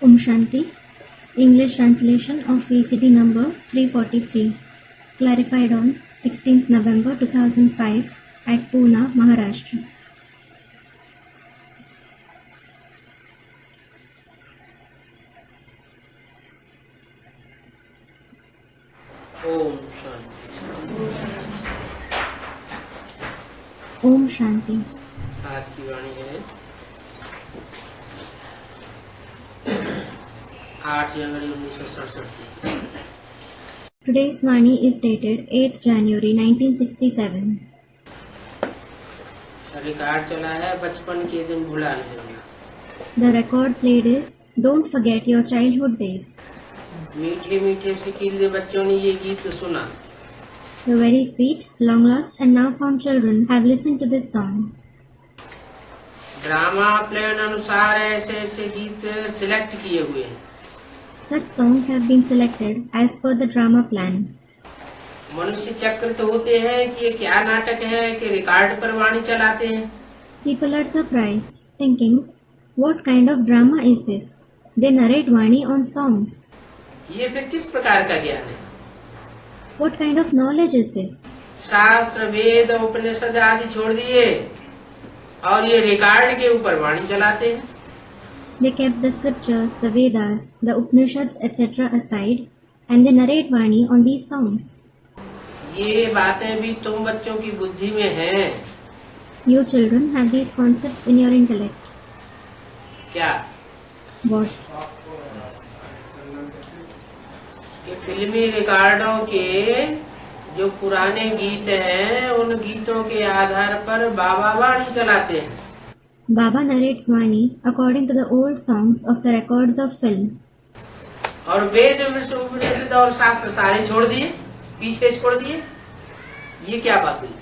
Om Shanti. English translation of VCT number 343. Clarified on 16th November 2005 at Pune, Maharashtra. Om Shanti. Om Shanti. आज की वाणी है 8 जनवरी 1967 की। Today's Vani is dated 8th January 1967. Record चला है बचपन के दिन भुला नहीं जाना। The record played is Don't Forget Your Childhood Days. मीठे मीठे सिकीले बच्चों ने ये गीत सुना। The very sweet, long lost and now found children have listened to this song. Drama plan अनुसार ऐसे ऐसे गीत सिलेक्ट किए हुए हैं। Such songs have been selected as per the drama plan. मनुष्य चक्र तो होते हैं कि ये क्या नाटक है कि रिकॉर्ड पर वाणी चलाते हैं। People are surprised, thinking, what kind of drama is this? They narrate Vani on songs. ये फिर किस प्रकार का ज्ञान है? What kind of knowledge is this? शास्त्र वेद उपनिषद आदि छोड़ दिए और ये रिकॉर्ड के ऊपर वाणी चलाते हैं। They kept the scriptures, the Vedas, the Upanishads, etc. aside and they narrate Vani on these songs. ये बातें भी तुम बच्चों की बुद्धि में हैं। You children have these concepts in your intellect. क्या What? कि फिल्मी रिकॉर्डों के जो पुराने गीत हैं उन गीतों के आधार पर बाबा वाणी चलाते हैं। Baba narrates Vani according to the old songs of the records of film. और वेद उपनिषद और शास्त्र सारे छोड़ दिए, पीछे छोड़ दिए। ये क्या बात हुई?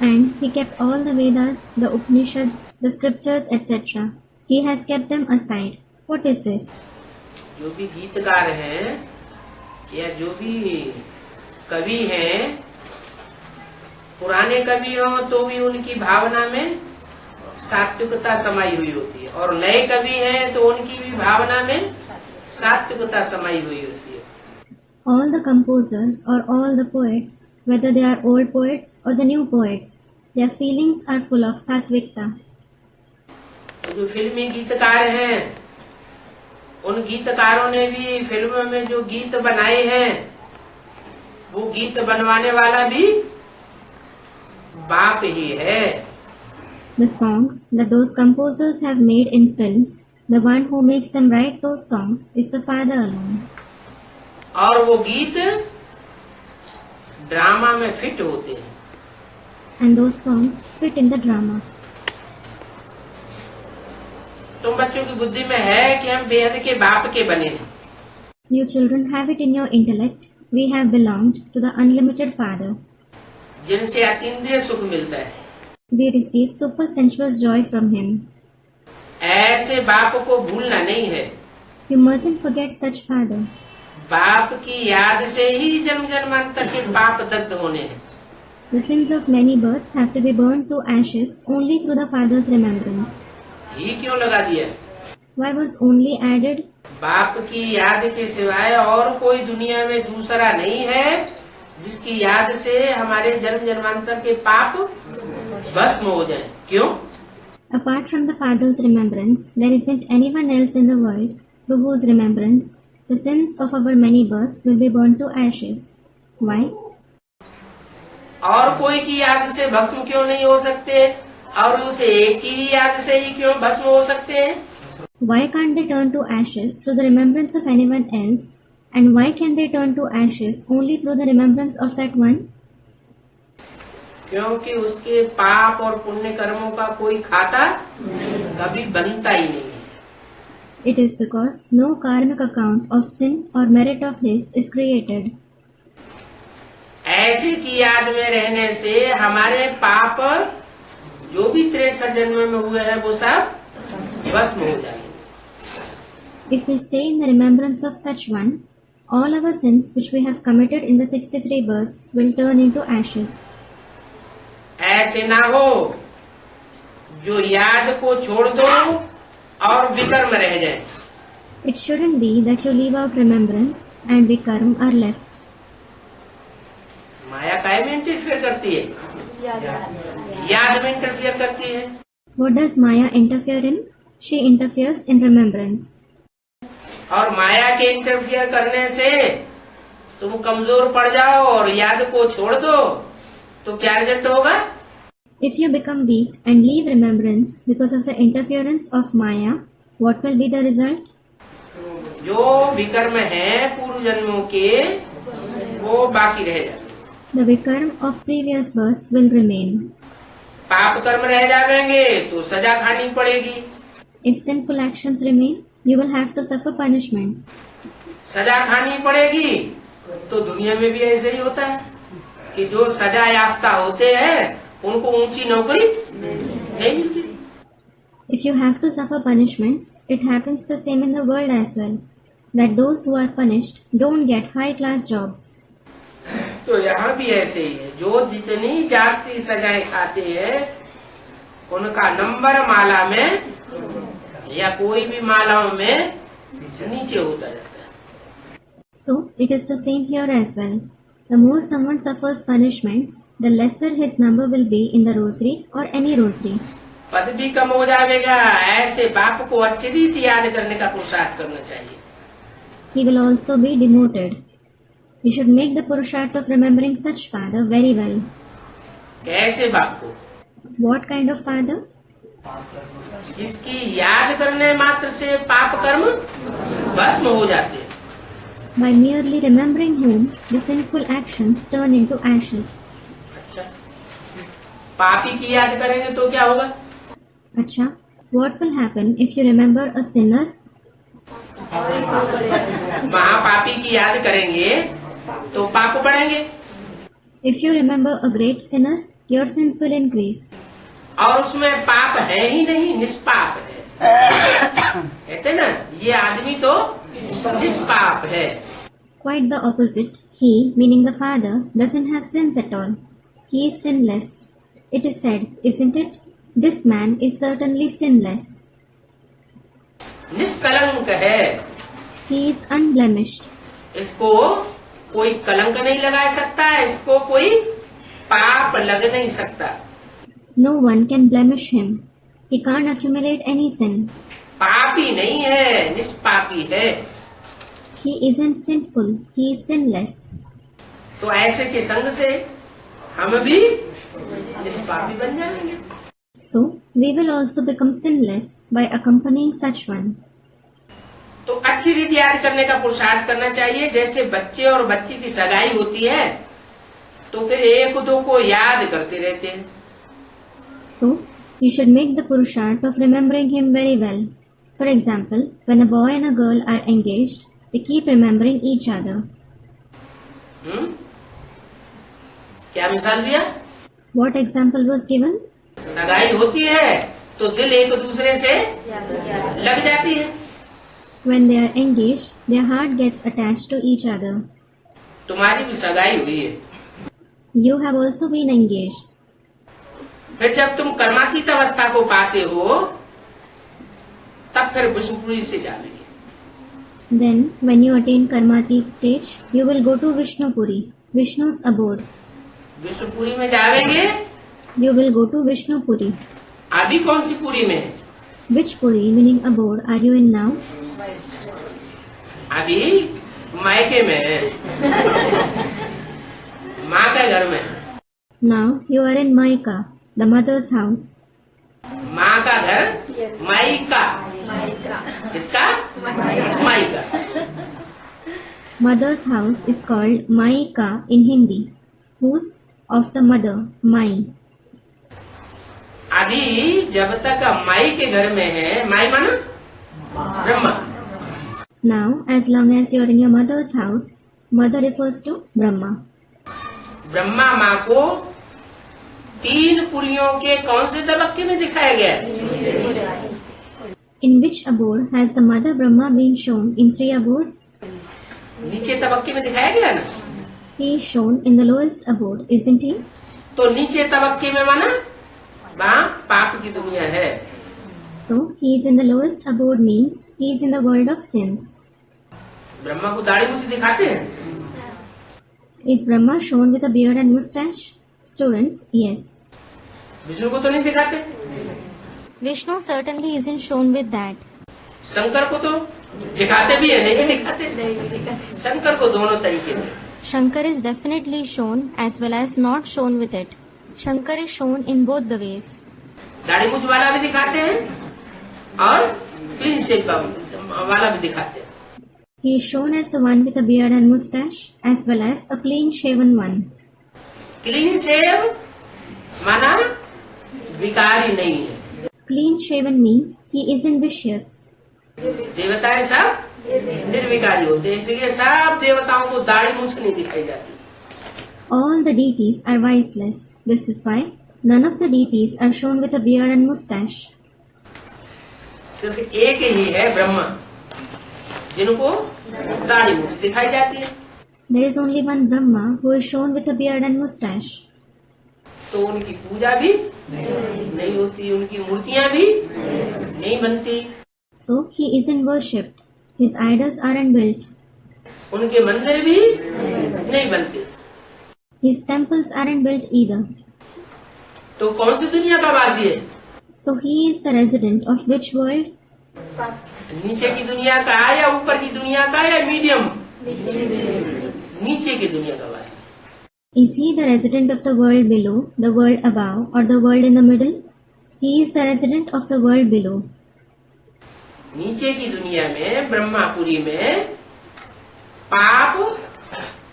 And he kept all the Vedas, the Upanishads, the scriptures, etc. He has kept them aside. What is this? जो भी गीतकार हैं या जो भी कवि हैं, पुराने कवि हों तो भी उनकी भावना में सात्विकता समाई हुई होती है और नए कवि हैं तो उनकी भी भावना में सात्विकता समाई हुई होती है। All the composers or all the poets, whether they are old poets or the new poets, their feelings are full of satvikta. तो जो फिल्मी गीतकार हैं उन गीतकारों ने भी फिल्म में जो गीत बनाए हैं वो गीत बनवाने वाला भी बाप ही है। The songs that those composers have made in films, the one who makes them write those songs is the Father alone. और वो गीत ड्रामा में फिट होते हैं। And those songs fit in the drama. तुम बच्चों की बुद्धि में है कि हम बेहद के बाप के बने हैं। You children have it in your intellect. We have belonged to the unlimited Father. जिनसे अतीन्द्रिय सुख मिलता है। We receive super sensuous joy from Him. ऐसे बाप को भूलना नहीं है। You mustn't forget such Father. बाप की याद से ही जन्म जन्मांतर के पाप दग्ध होने हैं। The sins of many births have to be burned to ashes only through the Father's remembrance. ही क्यों लगा दिया? Why was only added? बाप की याद के सिवाय और कोई दुनिया में दूसरा नहीं है जिसकी याद से हमारे जन्म जन्मांतर के पाप भस्म हो जाएं। क्यों? Apart from the Father's remembrance, there isn't anyone else in the world through whose remembrance the sins of our many births will be burned to ashes. Why? और कोई की याद से भस्म क्यों नहीं हो सकते और उसे एक ही याद से ही क्यों भस्म हो सकते हैं? Why can't they turn to ashes through the remembrance of anyone else? And why can they turn to ashes only through the remembrance of that one? क्योंकि उसके पाप और पुण्य कर्मों का कोई खाता कभी बनता ही नहीं। It is because no karmic account of sin or merit of his is created. ऐसे की याद में रहने से हमारे पाप जो भी 63 जन्म में हुए हैं वो सब भस्म हो जाएंगे। If we stay in the remembrance of such one, all our sins which we have committed in the 63 births will turn into ashes. ऐसे ना हो जो याद को छोड़ दो और विकर्म रह जाए। It shouldn't be that you leave out remembrance and vikarm are left. माया काय में इंटरफेयर करती है? याद में इंटरफेयर करती है। What does Maya interfere in? She interferes in remembrance. और माया के इंटरफेयर करने से तुम कमजोर पड़ जाओ और याद को छोड़ दो तो क्या रिजल्ट होगा? If you become weak and leave remembrance because of the interference of Maya, what will be the result? जो विकर्म है पूर्व जन्मों के वो बाकी रह जाते, The vikarm of previous births will remain. पाप कर्म रह जाएंगे तो सजा खानी पड़ेगी। If sinful actions remain, you will have to suffer punishments. सजा खानी पड़ेगी तो दुनिया में भी ऐसे ही होता है कि जो सजा याफ्ता होते हैं उनको ऊंची नौकरी नहीं मिलती। If you have to suffer punishments, it happens the same in the world as well. That those who are punished don't get high-class jobs. तो यहाँ भी ऐसे ही है, जो जितनी जास्ती सजाएं खाते हैं उनका नंबर माला में या कोई भी मालाओं में नीचे होता जाता है। So, it is the same here as well. The more someone suffers punishments, the lesser his number will be in the rosary or any rosary. पद भी कम हो जाएगा। ऐसे बाप को अच्छी रीति याद करने का पुरुषार्थ करना चाहिए। He will also be demoted. You should make the purusharth of remembering such father very well. कैसे बाप को? What kind of father? जिसकी याद करने मात्र से पाप कर्म भस्म हो जाते हैं। By merely remembering whom, the sinful actions turn into ashes. अच्छा, पापी की याद करेंगे तो क्या होगा? Acha, what will happen if you remember a sinner? महापापी की याद करेंगे तो पाप बढ़ेंगे। If you remember a great sinner, your sins will increase. और उसमें पाप है ही नहीं, निष्पाप है। कहते ना, ये आदमी तो निष्पाप है। Quite the opposite. He, meaning the father, doesn't have sins at all. He is sinless. It is said, isn't it? This man is certainly sinless. निष्कलंक है। He is unblemished. इसको कोई कलंक नहीं लगा सकता, इसको कोई पाप लग नहीं सकता। No one can blemish him. He can't accumulate any sin. पापी नहीं है, निष्पापी है। He isn't sinful. He is sinless. तो ऐसे के संग से हम भी निष्पापी बन जाएंगे। So, we will also become sinless by accompanying such one. तो अच्छी रीति याद करने का पुरुषार्थ करना चाहिए। जैसे बच्चे और बच्ची की सगाई होती है तो फिर एक दो को याद करते रहते हैं। So, you should make the purusharth of remembering him very well. For example, when a boy and a girl are engaged, they keep remembering each other. क्या मिसाल दिया? What example was given? सगाई होती है तो दिल एक दूसरे से लग जाती है। When they are engaged, their heart gets attached to each other. तुम्हारी भी सगाई हुई है। You have also been engaged. फिर जब तुम कर्मातीत अवस्था को पाते हो तब फिर विष्णुपुरी से जाओगे। Then, when you attain Karmatit stage, you will go to Vishnupuri, Vishnu's abode. Vishnupuri में जाएंगे। You will go to Vishnupuri. अभी कौन सी पुरी में है? Which Puri, meaning abode, are you in now? अभी मायके में है, माँ के घर में। Now you are in Maika, the mother's house. माँ का घर माइका, इसका mica. Mother's house is called Maika in Hindi. Whose? Of the mother, Mai. अभी जब तक माई के घर में है, माई माना Brahma. Now, as long as you are in your mother's house, mother refers to Brahma. Brahma माँ को तीन पुरियों के कौन से तबक्के में दिखाया गया है? In which abode has the mother Brahma been shown in 3 abodes? नीचे तबक्के में दिखाया गया ना? He is shown in the lowest abode, isn't he? तो नीचे तबक्के में माना वहाँ पाप की दुनिया है। So, he is in the lowest abode means he is in the world of sins. Brahma को दाढ़ी मूछ दिखाते हैं? Is Brahma shown with a beard and mustache? Students, yes. Vishnu को तो नहीं दिखाते? Vishnu certainly isn't shown with that. Shankar को तो दिखाते भी है, नहीं भी दिखाते? शंकर को दोनों तरीके से। Shankar is definitely shown as well as not shown with it. Shankar is shown in both the ways. दाढ़ी मूछ वाला भी दिखाते हैं और क्लीन शेप वाला भी दिखाते हैं। He is shown as the one with a beard and mustache as well as a clean shaven one. Clean shave माना विकारी नहीं है। Clean shaven means he isn't vicious. देवताएं सब निर्विकारी होते हैं, इसलिए सब देवताओं को दाढ़ी मूछ नहीं दिखाई जाती। All the deities are viceless. This is why none of the deities are shown with a beard and mustache. सिर्फ एक ही है ब्रह्मा, जिनको दाढ़ी मूछ दिखाई जाती है। There is only one Brahma who is shown with a beard and mustache. तो उनकी पूजा भी नहीं होती, उनकी मूर्तियां भी नहीं बनती, So he isn't worshipped. His idols aren't built. उनके मंदिर भी नहीं बनते। His temples aren't built either. तो कौन सी दुनिया का वासी है? So he is the resident of which world? नीचे की दुनिया का या ऊपर की दुनिया का या मीडियम? नीचे की दुनिया का वासी। Is he the resident of the world below, the world above, or the world in the middle? He is the resident of the world below. नीचे की दुनिया में ब्रह्मापुरी में पाप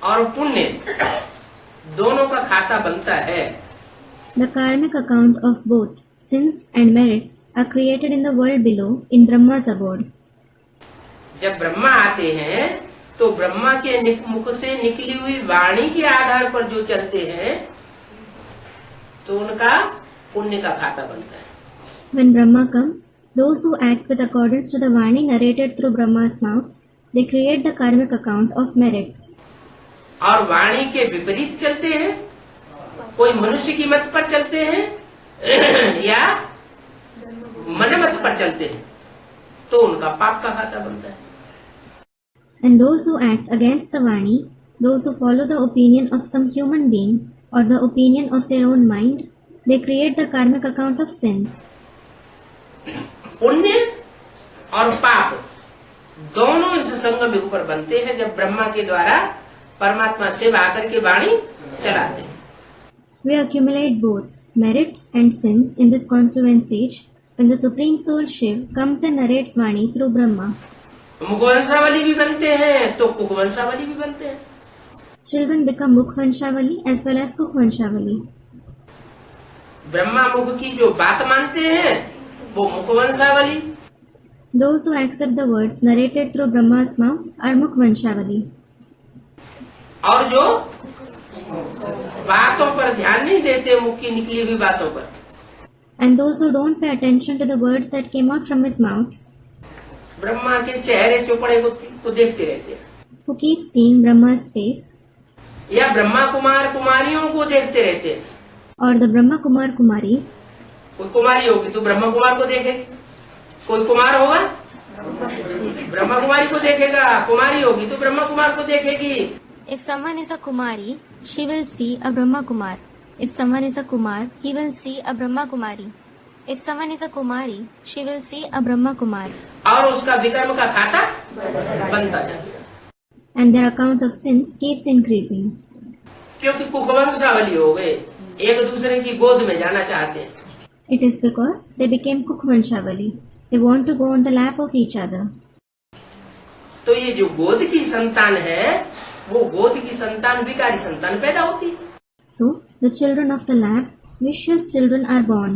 और पुण्य दोनों का खाता बनता है। The karmic account of both sins and merits are created in the world below in Brahma's abode. जब ब्रह्मा आते हैं तो ब्रह्मा के मुख से निकली हुई वाणी के आधार पर जो चलते हैं तो उनका पुण्य का खाता बनता है। When Brahma comes, those who act with accordance to the Vani narrated through Brahma's mouth, they create the karmic account of merits. और वाणी के विपरीत चलते हैं, कोई मनुष्य की मत पर चलते हैं या मनमत पर चलते हैं, तो उनका पाप का खाता बनता है। And those who act against the Vani, those who follow the opinion of some human being or the opinion of their own mind, they create the karmic account of sins. पुण्य और पाप दोनों इस संगम युग पर बनते हैं जब ब्रह्मा के द्वारा परमात्मा शिव आकर के वाणी चलाते हैं। We accumulate both merits and sins in this confluence age when the Supreme Soul Shiv comes and narrates Vani through Brahma. मुखवंशावली भी बनते हैं तो कुकवंशावली भी बनते हैं। Children become Mukhvanshavali as well as Kukhvanshavali. Brahma मुख की जो बात मानते हैं वो मुखवंशावली, Those who accept the words narrated through Brahma's mouth are Mukhvanshavali. और जो बातों पर ध्यान नहीं देते मुख की निकली हुई बातों पर, And those who don't pay attention to the words that came out from his mouth, Brahma के चेहरे चौपड़े को देखते रहते हैं, who keep seeing Brahma's face, या ब्रह्मा कुमार कुमारियों को देखते रहते हैं। or the Brahma Kumar Kumaris. कोई कुमारी होगी तो ब्रह्मा कुमार को देखेगी, कोई कुमार होगा ब्रह्मा कुमारी को देखेगा, कुमारी होगी तो ब्रह्मा कुमार को देखेगी। If someone is a Kumari, she will see a Brahma Kumar. If someone is a Kumar, he will see a Brahma Kumari. If someone is a Kumari, she will see a Brahma Kumar. और उसका विकर्म का खाता बनता जाता है, And their account of sins keeps increasing. क्योंकि कुकवंशावली हो गए, एक दूसरे की गोद में जाना चाहते हैं। It is because they became Kukhvanshavali. They want to go on the lap of each other. तो ये जो गोद की संतान है वो गोद की संतान विकारी संतान पैदा होती है। So, the children of the lap, vicious children are born.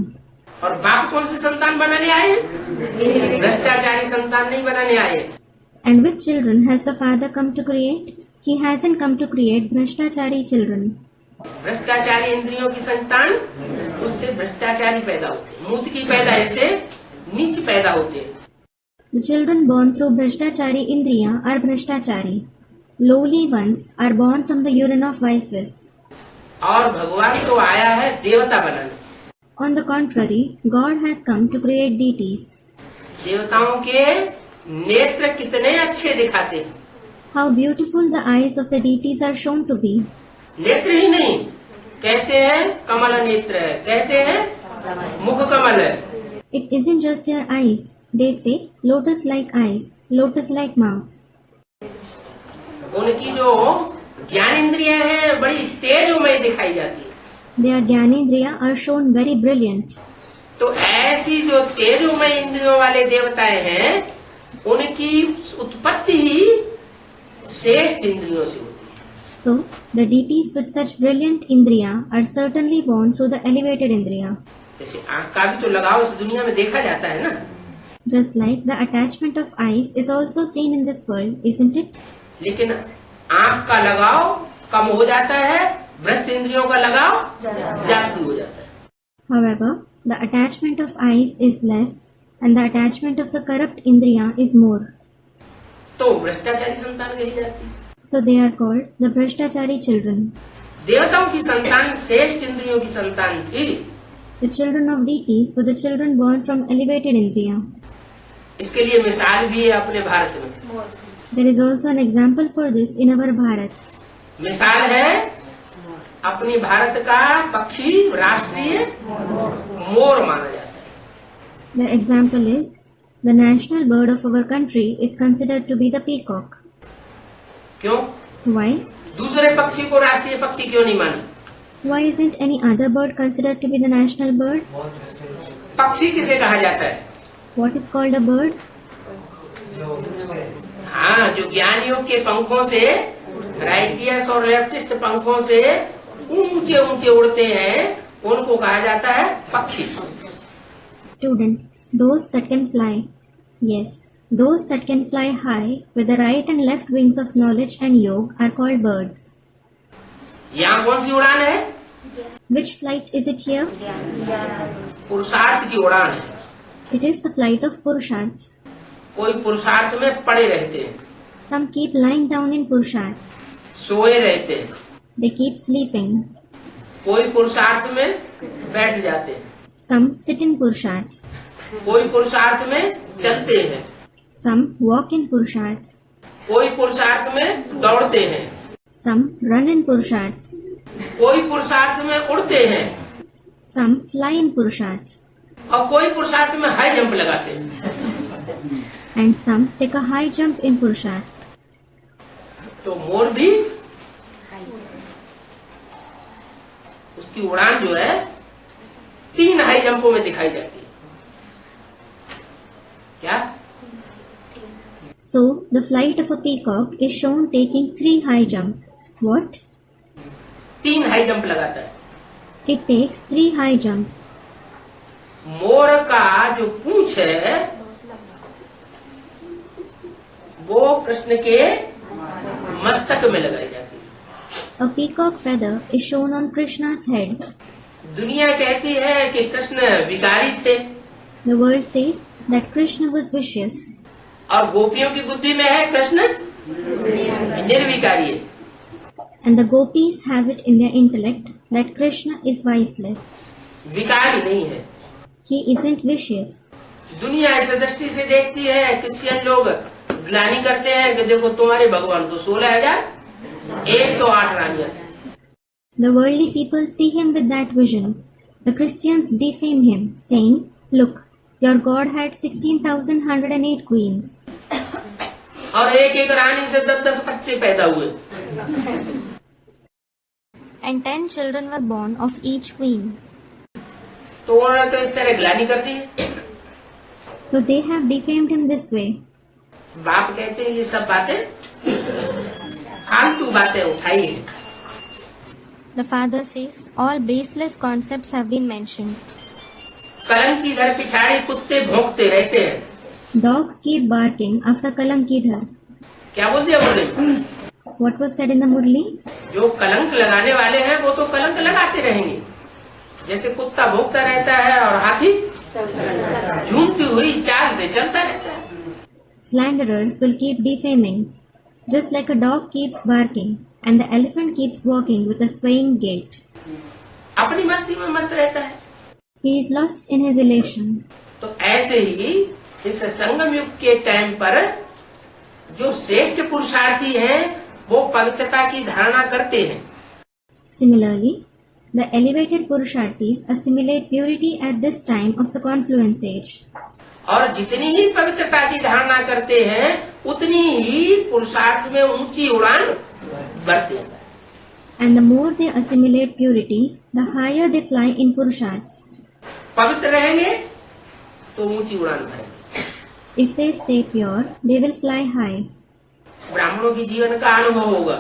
और बाप कौन सी संतान बनाने आए हैं? भ्रष्टाचारी संतान नहीं बनाने आए। And which children has the father come to create? He hasn't come to create Bhrashtachari children. भ्रष्टाचारी इंद्रियों की संतान, उससे भ्रष्टाचारी पैदा होते, मूत की पैदाइश से नीच पैदा होते। The children born through Bhrashtachari Indriya are Bhrashtachari. Lowly ones are born from the urine of vices. और भगवान तो आया है देवता बनाने, On the contrary, God has come to create deities. देवताओं के नेत्र कितने अच्छे दिखाते हैं। How beautiful the eyes of the deities are shown to be. नेत्र ही नहीं, कहते हैं कमल नेत्र है, कहते हैं मुख कमल है। It isn't just their eyes. They say lotus-like eyes, lotus-like mouth. उनकी जो ज्ञान इंद्रियां हैं बड़ी तेजोमय दिखाई जाती है। Their Gyanendriya are shown very brilliant. तो ऐसी जो तेजोमय इंद्रियों वाले देवताएं हैं उनकी उत्पत्ति ही श्रेष्ठ इंद्रियों से होती है। So, the deities with such brilliant Indriya are certainly born through the elevated Indriya. जैसे आंख का भी तो लगाव इस दुनिया में देखा जाता है ना। Just like the attachment of eyes is also seen in this world, isn't it? लेकिन आंख का लगाव कम हो जाता है, भ्रष्ट इंद्रियों का लगाव जास्ती हो जाता है। However, the attachment of eyes is less and the attachment of the corrupt Indriya is more. तो भ्रष्टाचारी संतान कही जाती है। So they are called the Brashtachari children. देवताओं की संतान श्रेष्ठ इंद्रियों की संतान थी। The children of deities were the children born from elevated Indriya. इसके लिए मिसाल भी है अपने भारत में। There is also an example for this in our Bharat. मिसाल है अपनी भारत का पक्षी राष्ट्रीय मोर माना जाता है। The example is the national bird of our country is considered to be the peacock. क्यों? Why? दूसरे पक्षी को राष्ट्रीय पक्षी क्यों नहीं माना? Why isn't any other bird considered to be the national bird? पक्षी किसे कहा जाता है? What is called a bird? हाँ, जो ज्ञानियों के पंखों से, राइटियस और लेफ्टिस्ट पंखों से ऊंचे ऊंचे उड़ते हैं उनको कहा जाता है पक्षी। Student, those that can fly. Yes, those that can fly high with the right and left wings of knowledge and yoga are called birds. यहाँ कौन सी उड़ान है? Which flight is it here? पुरुषार्थ की उड़ान है। It is the flight of Purusharth. कोई पुरुषार्थ में पड़े रहते हैं, Some keep lying down in Purusharth. सोए रहते हैं, They keep sleeping. कोई पुरुषार्थ में बैठ जाते हैं, Some sit in Purusharth. कोई पुरुषार्थ में चलते हैं, Some walk in Purusharth. कोई पुरुषार्थ में दौड़ते हैं, Some run in Purusharth. कोई पुरुषार्थ में उड़ते हैं Some fly in Purusharth. और कोई पुरुषार्थ में हाई जंप लगाते हैं। And some take a high jump in Purusharth. तो मोर भी उसकी उड़ान जो है 3 हाई जंपों में दिखाई जाती है। क्या? So, the flight of a peacock is shown taking 3 high jumps. What? 3 high jump लगाता है। It takes 3 high jumps. मोर का जो पूंछ है वो कृष्ण के मस्तक में लगाई जाती है। A peacock feather is shown on Krishna's head. दुनिया कहती है कि कृष्ण विकारी थे The world says that Krishna was vicious. और गोपियों की बुद्धि में है कृष्ण निर्विकारी है। And the gopis have it in their intellect that Krishna is viceless. विकारी नहीं है। He isn't vicious. दुनिया इस दृष्टि से देखती है, क्रिश्चियन लोग ग्लानि करते हैं कि देखो तुम्हारे भगवान तो 16,108 रानियां थी। The worldly people see him with that vision. The Christians defame him, saying, Look, your God had 16,108 queens. और एक एक रानी से 10-10 बच्चे पैदा हुए। And 10 children were born of each queen. तो उन्होंने तो इस तरह ग्लानि कर दी है। So they have defamed him this way. बाप कहते हैं ये सब बातें फालतू बातें उठाई है। The father says, all baseless concepts have been mentioned. कलंक की घर पिछाड़ी कुत्ते भौंकते रहते हैं। Dogs keep barking after Kalankidhar. क्या बोल दिया बोले? What was said in the Murli? जो कलंक लगाने वाले हैं वो तो कलंक लगाते रहेंगे, जैसे कुत्ता भौंकता रहता है और हाथी झूमती हुई चाल से चलता रहता है। Slanderers will keep defaming, just like a dog keeps barking and the elephant keeps walking with a swaying gait. अपनी मस्ती में मस्त रहता है। he is lost in his elation. तो ऐसे ही इस संगम युग के टाइम पर जो श्रेष्ठ पुरुषार्थी हैं वो पवित्रता की धारणा करते हैं। Similarly, the elevated Purusharthis assimilate purity at this time of the confluence age. और जितनी ही पवित्रता की धारणा करते हैं उतनी ही पुरुषार्थ में ऊंची उड़ान भरते हैं। And the more they assimilate purity, the higher they fly in Purusharths. पवित्र रहेंगे तो ऊंची उड़ान भरेंगे। If they stay pure, they will fly high. ब्राह्मणों की जीवन का अनुभव होगा,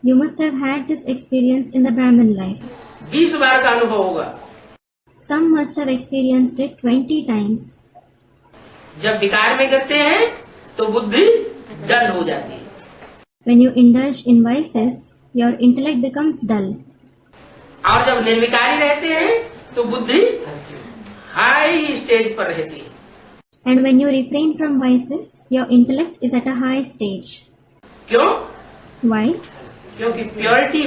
You must have had this experience in the Brahmin life. 20 बार का अनुभव होगा। Some must have experienced it 20 times. जब विकार में गिरते हैं तो बुद्धि डल हो जाती है, When you indulge in vices, your intellect becomes dull. और जब निर्विकारी रहते हैं तो बुद्धि हाई स्टेज पर रहती है। And when you refrain from vices, your intellect is at a high stage. क्यों? Why? क्योंकि प्योरिटी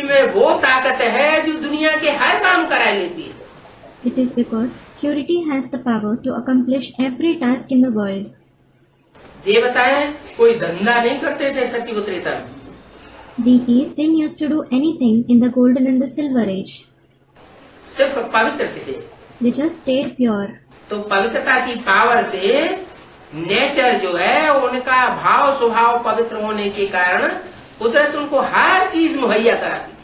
में वो ताकत है जो दुनिया के हर काम करा लेती है। It is because purity has the power to accomplish every task in the world. देवताएं कोई धंधा नहीं करते थे सत्युग त्रेता में, Deities didn't used to do anything in the golden and the silver age. सिर्फ पवित्र थे। They just stayed pure. तो पवित्रता की पावर से नेचर जो है उनका भाव स्वभाव पवित्र होने के कारण कुदरत उनको हर चीज मुहैया कराती थी।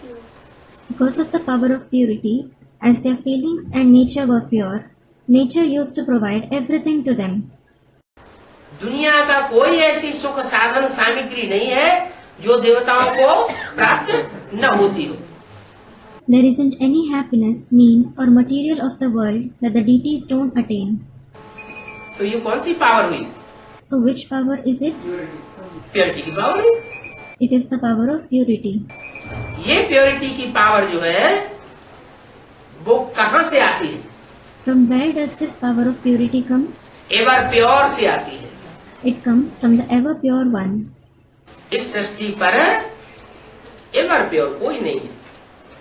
Because of the power of purity, as their feelings and nature were pure, nature used to provide everything to them. दुनिया का कोई ऐसी सुख साधन सामग्री नहीं है जो देवताओं को प्राप्त न होती हो। There isn't any happiness, means or material of the world that the deities don't attain. तो ये कौन सी पावर हुई? So which power is it? Purity की पावर हुई। It is the power of purity. ये प्योरिटी की पावर जो है वो कहाँ से आती है? From where does this power of purity come? Ever pure से आती है। It comes from the ever pure one. इस सृष्टि पर एवर प्योर कोई नहीं है।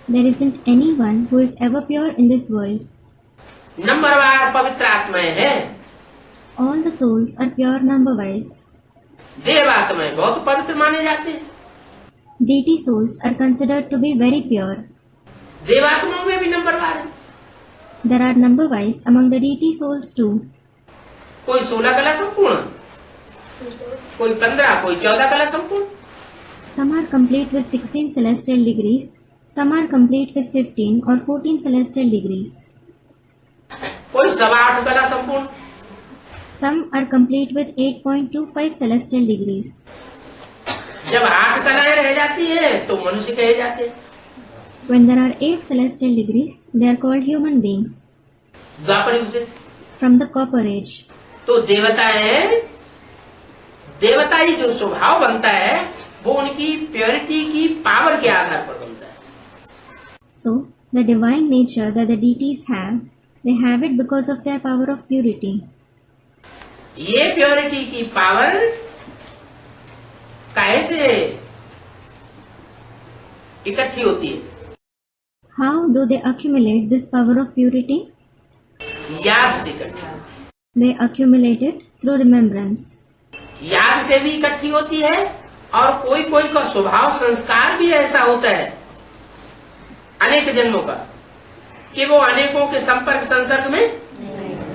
There isn't anyone who is ever pure in this world. नंबरवार पवित्र आत्माएं हैं। All the souls are pure number-wise. देव आत्माएं बहुत पवित्र माने जाते हैं। Deity souls are considered to be very pure. देवात्माओं में भी नंबरवार है। There are number-wise among the deity souls too. कोई 16 कला संपूर्ण, कोई 15, कोई 14 कला संपूर्ण। Some are complete with 16 celestial degrees. Some are complete with 15 or 14 celestial degrees. कोई 8.25 कला संपूर्ण। Some are complete with 8.25 celestial degrees. जब 8 कलाएं रह जाती है तो मनुष्य कहे जाते हैं। When there are 8 celestial degrees, they are called human beings. द्वापर युग से From the copper age. तो देवताई जो स्वभाव बनता है वो उनकी प्योरिटी की पावर के आधार पर बनता है। So, the divine nature that the deities have, they have it because of their power of purity. ये प्योरिटी की पावर कैसे इकट्ठी होती है? How do they accumulate this power of purity? याद से इकट्ठी। They accumulate it through remembrance. याद से भी इकट्ठी होती है और कोई कोई का स्वभाव संस्कार भी ऐसा होता है अनेक जन्मों का कि वो अनेकों के संपर्क संसर्ग में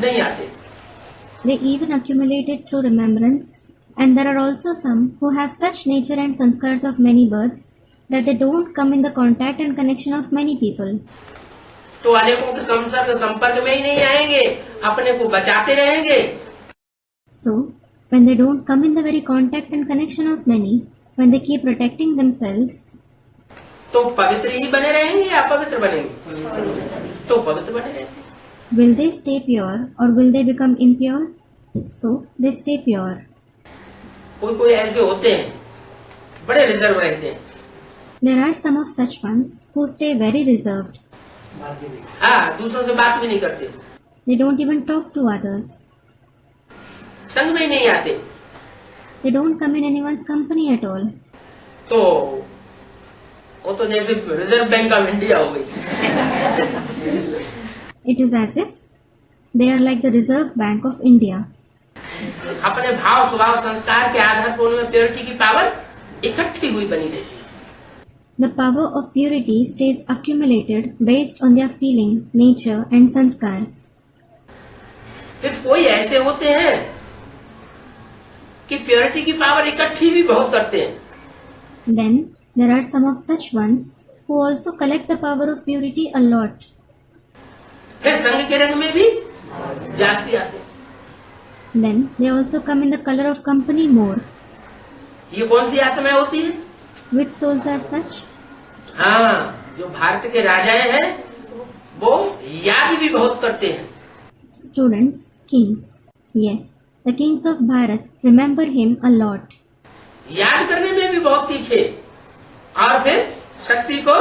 नहीं आते। They even accumulate it through remembrance, and there are also some who have such nature and sanskars of many births that they don't come in the contact and connection of many people. तो अनेकों के संपर्क में ही नहीं आएंगे, अपने को बचाते रहेंगे। So, when they don't come in the very contact and connection of many, when they keep protecting themselves, तो पवित्र ही बने रहेंगे या अपवित्र बनेंगे? तो पवित्र बने रहेंगे। will they stay pure or will they become impure? So, they stay pure. कोई ऐसे होते हैं बड़े रिजर्व रहते हैं। There are some of such ones who stay very reserved. हाँ, दूसरों से बात भी नहीं करते, They don't even talk to others. संग में ही नहीं आते। They don't come in anyone's company at all. तो वो तो जैसे रिजर्व बैंक ऑफ इंडिया हो गई। It is as if they are like the Reserve Bank of India. अपने भाव स्वभाव संस्कार के आधार पर उनमें प्योरिटी की पावर इकट्ठी हुई बनी रहती है। The power of purity stays accumulated based on their feeling, nature and sanskars. फिर कोई ऐसे होते हैं कि प्योरिटी की पावर इकट्ठी भी बहुत करते हैं। Then there are some of such ones who also collect the power of purity a lot. फिर संघ के रंग में भी जास्ती आते हैं। Then they also come in the color of company more. ये कौन सी आत्माएं होती है? Which souls are such? हाँ, जो भारत के राजाएं हैं वो याद भी बहुत करते हैं। Students, kings. Yes, the kings of Bharat remember him a lot. याद करने में भी बहुत तीखे और फिर शक्ति को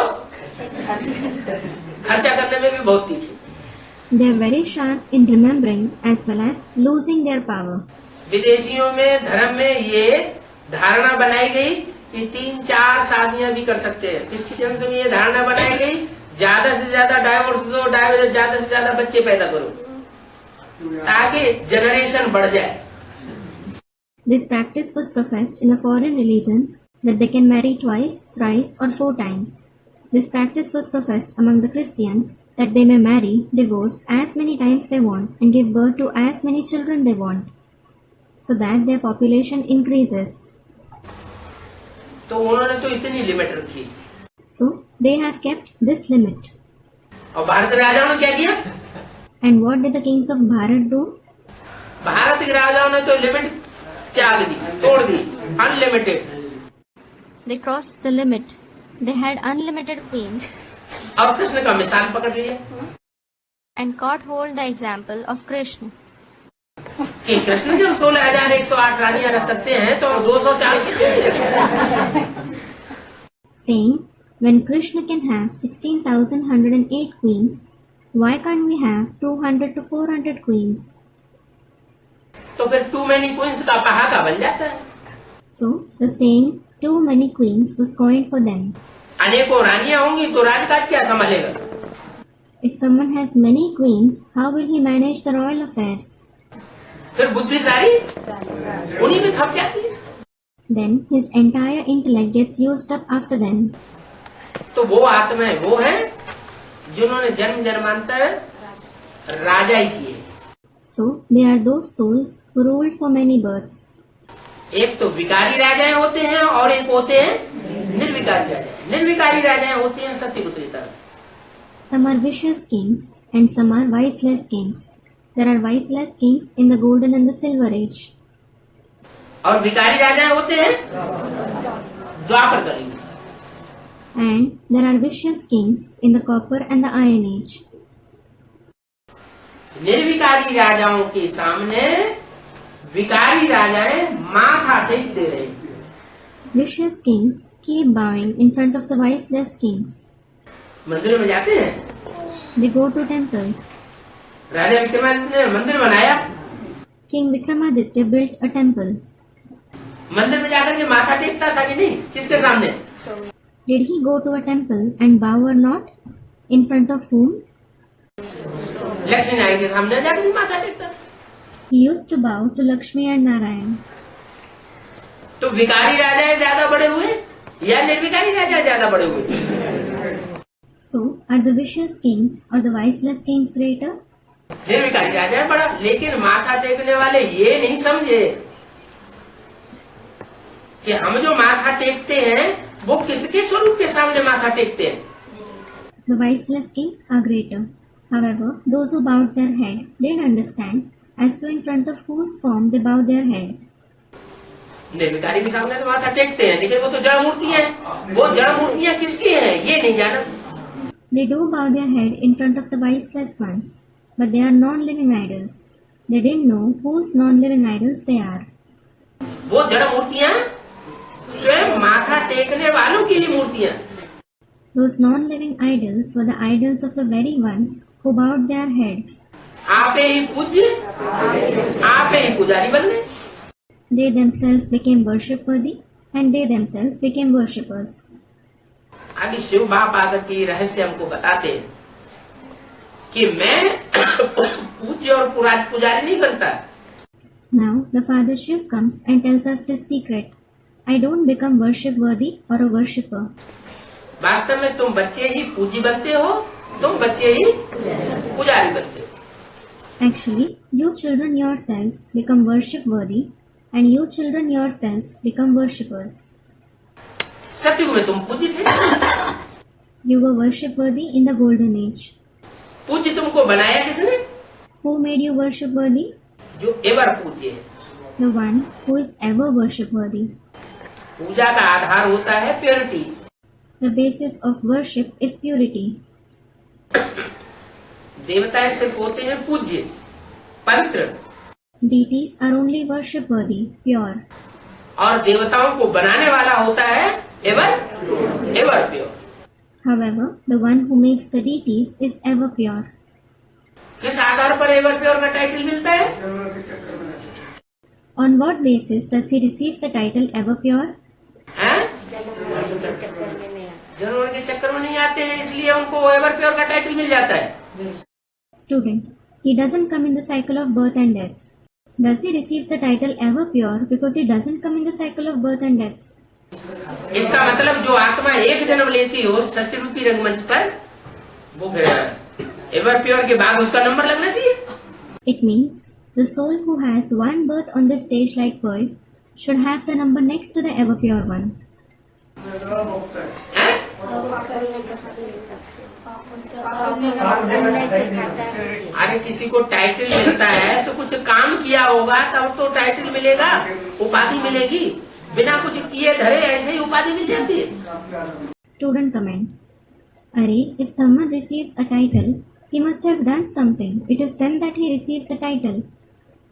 खर्चा करने में भी बहुत तीखे। They are very sharp in remembering as well as losing their power. विदेशियों में धर्म में ये धारणा बनाई गई कि 3-4 शादियां भी कर सकते हैं। क्रिश्चियंस में ये धारणा बनाई गई ज्यादा से ज्यादा डाइवोर्स दो, ज्यादा से ज्यादा बच्चे पैदा करो ताकि जनरेशन बढ़ जाए। This practice was professed in the foreign religions that they can marry twice, thrice or 4 times. This practice was professed among the Christians that they may marry, divorce as many times they want and give birth to as many children they want so that their population increases. तो उन्होंने तो इतनी limit रखी। So they have kept this limit. और भारत के राजाओं ने क्या किया? And what did the kings of Bharat do? Bharat के राजाओं ने तो लिमिट त्याग दी, तोड़ दी, unlimited. They crossed the limit. They had unlimited queens और कृष्ण का मिसाल पकड़ लिया and caught hold the example of Krishna. कि कृष्ण जब 16,108 रानियां रख सकते हैं तो 240 Saying, when Krishna can have 16,108 queens, why can't we have 200 to 400 queens? तो फिर टू मैनी क्वींस का पहाका बन जाता है। So the saying, too many queens was coined for them. अनेकों रानियां होंगी तो राजकाज क्या संभालेगा? If someone has many queens, how will he manage the royal affairs? फिर बुद्धि सारी उन्हीं में खप जाती है। Then his entire intellect gets used up after them. तो वो आत्माएं वो हैं जिन्होंने जन्म जन्मांतर राजा ही किए। So they are those souls who ruled for many births. एक तो विकारी राजाएं होते हैं और एक होते हैं निर्विकारी राजाएं। निर्विकारी राजाएं होते हैं सत्यपुत्री तरह। Some are vicious kings and some are viceless kings. There are viceless kings in the golden and the silver age. और विकारी राजाएं होते हैं द्वापर कलयुग। And there are vicious kings in the copper and the iron age. निर्विकारी राजाओं के सामने विकारी राजाएं माथा टेक दे रहे हैं। Vicious kings keep bowing in front of the viceless kings. मंदिर में जाते हैं। They go to temples. राजा विक्रमादित्य ने मंदिर बनाया। King Vikramaditya built a temple. मंदिर में जाकर के माथा टेकता था कि नहीं? किसके सामने? Did he go to a temple and bow or not? In front of whom? Lakshmi Narayan के सामने जाकर के माथा टेकता। He used to bow to Lakshmi and Narayan. तो विकारी राजा ज्यादा बड़े हुए या निर्विकारी राजा ज्यादा बड़े हुए? So, are the vicious kings or the viceless kings greater? निर्विकारी राजा है बड़ा, लेकिन माथा टेकने वाले ये नहीं समझे कि हम जो माथा टेकते हैं वो किसके स्वरूप के सामने माथा टेकते हैं। The viceless kings are greater. However, those who bowed their head didn't understand as to in front of whose form they bow their head. निर्विकारी के सामने तो माथा टेकते हैं, लेकिन वो तो जड़ मूर्तियां हैं। वो जड़ मूर्तियां किसकी हैं ये नहीं जाना। They do bow their head in front of the viceless ones, but they are non-living idols. They didn't know whose non-living idols they are. वो जड़ मूर्तियां स्वयं माथा टेकने वालों की ही मूर्तियां। Those non-living idols were the idols of the very ones who bowed their head. आपे ही पूज्य, आपे ही पुजारी बन गए। They themselves became worship-worthy and they themselves became worshippers. अभी शिव बाप आकर के ये रहस्य हमको बताते हैं कि मैं पूज्य और पुजारी नहीं बनता। Now the Father Shiv comes and tells us this secret. I don't become worship worthy or a worshipper. वास्तव में तुम बच्चे ही पूजी बनते हो, तुम बच्चे ही पुजारी बनते हो। Actually, you children yourselves become worship worthy and you children yourselves become worshippers. सतयुग में तुम पूजी थे, You were worship worthy in the golden age. पूज्य तुमको बनाया किसने? Who made you worship worthy? जो एवर पूज्य है। The one who is ever worship worthy. पूजा का आधार होता है purity. The basis of worship is purity. देवता सिर्फ होते हैं पूज्य, पवित्र, Deities are only worship worthy, pure. और देवताओं को बनाने वाला होता है ever pure. However, the one who makes the deities is ever pure. किस आधार पर एवर प्योर का टाइटल मिलता है? On what basis does he receive the title ever pure? हैं? जनवर के चक्कर में नहीं आते हैं, इसलिए उनको एवर प्योर का टाइटल मिल जाता है। Student, he doesn't come in the cycle of birth and death. Does he receive the title ever pure because he doesn't come in the cycle of birth and death? इसका मतलब जो आत्मा एक जन्म लेती हो षष्ठी रूपी रंगमंच पर, वो फिर एवर प्योर के बाद उसका नंबर लगना चाहिए। It means the soul who has one birth on this stage like pearl should have the number next to the ever pure one. हैं? अरे किसी को टाइटल मिलता है तो कुछ काम किया होगा तब तो टाइटल मिलेगा, उपाधि मिलेगी। बिना कुछ किए धरे ऐसे ही उपाधि मिल जाती है। Student comments. Arey, if someone receives a title, he must have done something. It is then that he receives the title.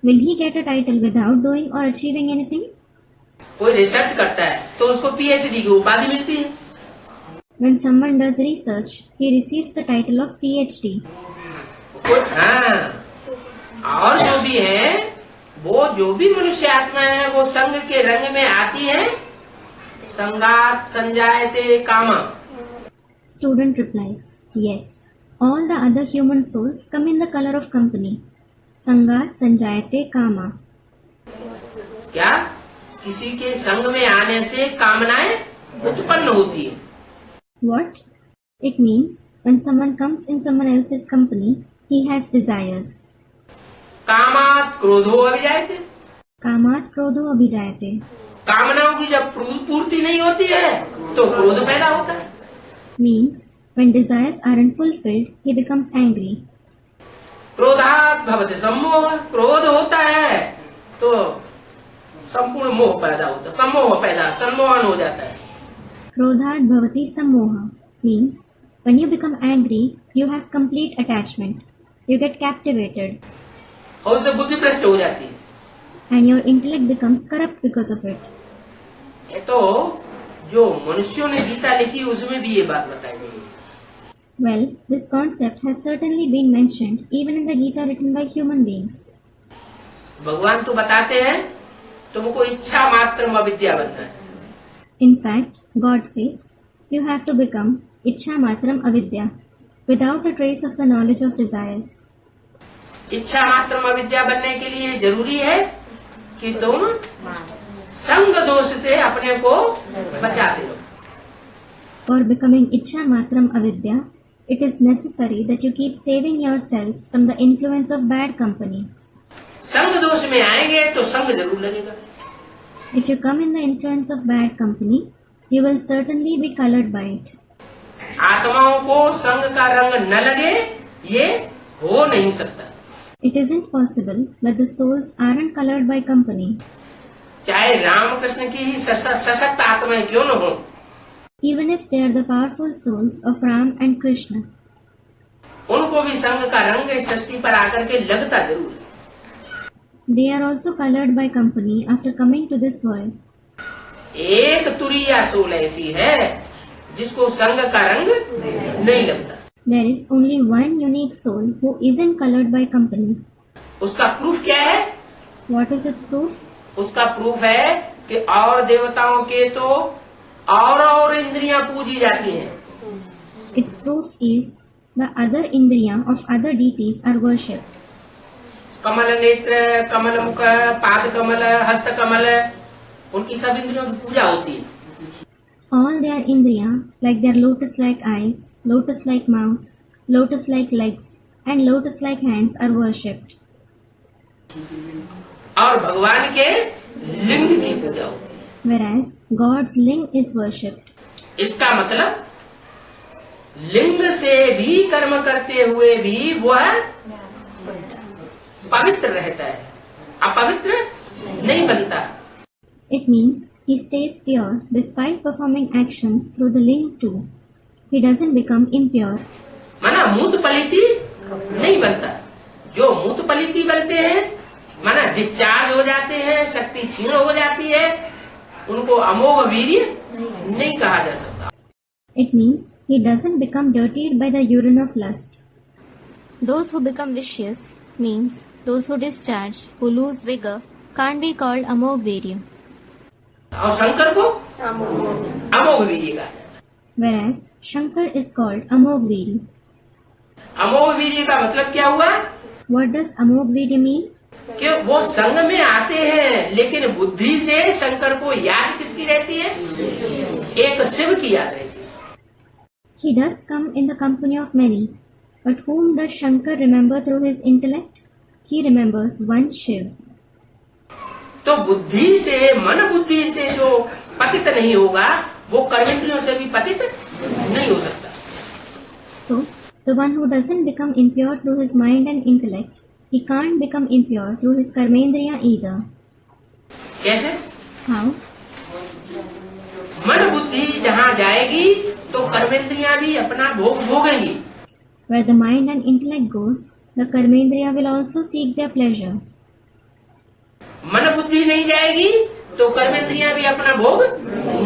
Will he get a title without doing or achieving anything? कोई research करता है तो उसको PhD की उपाधि मिलती है। When someone does research, he receives the title of PhD. हाँ, और जो भी है, वो जो भी मनुष्य आत्मा है वो संग के रंग में आती है। संगात संजायते कामा। Student replies, yes, all the other human souls come in the color of company. Sangat sanjayate kama. क्या किसी के संग में आने से कामनाएं उत्पन्न होती है? What? It means when someone comes in someone else's company, he has desires. कामात क्रोधो अभिजायते। Kamat krodho abhijayate. कामनाओं की जब पूर्ति नहीं होती है तो क्रोध पैदा होता है। Means when desires aren't fulfilled, he becomes angry. क्रोधात भवति सम्मोह। क्रोध होता है तो संपूर्ण मोह पैदा होता है, सम्मोहन हो जाता है। Krodhat bhavati sammoha means when you become angry, you have complete attachment. You get captivated. और उससे बुद्धि भ्रष्ट हो जाती है। And your intellect becomes corrupt because of it. ये तो जो मनुष्यों ने गीता लिखी उसमें भी ये बात बताई गई है। Well, this concept has certainly been mentioned even in the Gita written by human beings. भगवान तो बताते हैं तुमको इच्छा मात्र अविद्या बनना है। In fact, God says, you have to become Ichha Matram Avidya, without a trace of the knowledge of desires. इच्छा मात्र अविद्या बनने के लिए जरूरी है कि तुम संग दोष से अपने को बचाते रहो। For becoming Ichha Matram Avidya, it is necessary that you keep saving yourselves from the influence of bad company. संग दोष में आएंगे तो संग जरूर लगेगा। If you come in the influence of bad company, you will certainly be colored by it. आत्माओं को संग का रंग न लगे ये हो नहीं सकता। It isn't possible that the souls aren't colored by company. चाहे रामकृष्ण की ही सशक्त आत्माएं क्यों न हो, Even if they are the powerful souls of Ram and Krishna, उनको भी संग का रंग इस सृष्टि पर आकर के लगता जरूर है। they are also colored by company after coming to this world. एक तुरिया सोल ऐसी है जिसको संग का रंग नहीं लगता। There is only one unique soul who isn't colored by company. उसका प्रूफ क्या है? What is its proof? उसका प्रूफ है कि और देवताओं के तो और इंद्रियां पूजी जाती हैं। Its proof is the other indriya of other deities are worshipped. कमल नेत्र, कमल मुख, पाद कमल, हस्त कमल, उनकी सब इंद्रियों की पूजा होती है। All their indriya, like their lotus-like eyes, lotus-like mouth, lotus-like legs, and lotus-like hands are worshipped. और भगवान के लिंग की पूजा होती है। Whereas God's ling is worshipped. इसका मतलब लिंग से भी कर्म करते हुए भी वह पवित्र रहता है, अपवित्र नहीं बनता। It means he stays pure despite performing actions through the ling too. He doesn't become impure. माना मूत पलिति नहीं बनता। जो मूत पलिति बनते हैं माना डिस्चार्ज हो जाते हैं, शक्ति क्षीण हो जाती है, उनको अमोघ वीर्य नहीं कहा जा सकता। It means he doesn't become dirtied by the urine of lust. Those who become vicious means those who discharge, who lose vigor, can't be called amog virya. और शंकर को अमोघ वीर्य कहा जाता है। Whereas Shankar is called amog virya. अमोघ वीर्य का मतलब क्या हुआ What does amog virya mean? कि वो संग में आते हैं, लेकिन बुद्धि से शंकर को याद किसकी रहती है? एक शिव की याद रहती है। He does come in the company of many, but whom does Shankar remember through his intellect? He remembers one Shiv. तो बुद्धि से, मन बुद्धि से जो पतित नहीं होगा, वो कर्मेंद्रियों से भी पतित नहीं हो सकता। So, the one who doesn't become impure through his mind and intellect, he can't become impure through his karmendriya either. कैसे? How? मन बुद्धि जहाँ जाएगी तो कर्मेंद्रियां भी अपना भोग भोगेंगी। Where the mind and intellect goes, the karmendriya will also seek their pleasure. मन बुद्धि नहीं जाएगी तो कर्मेंद्रियां भी अपना भोग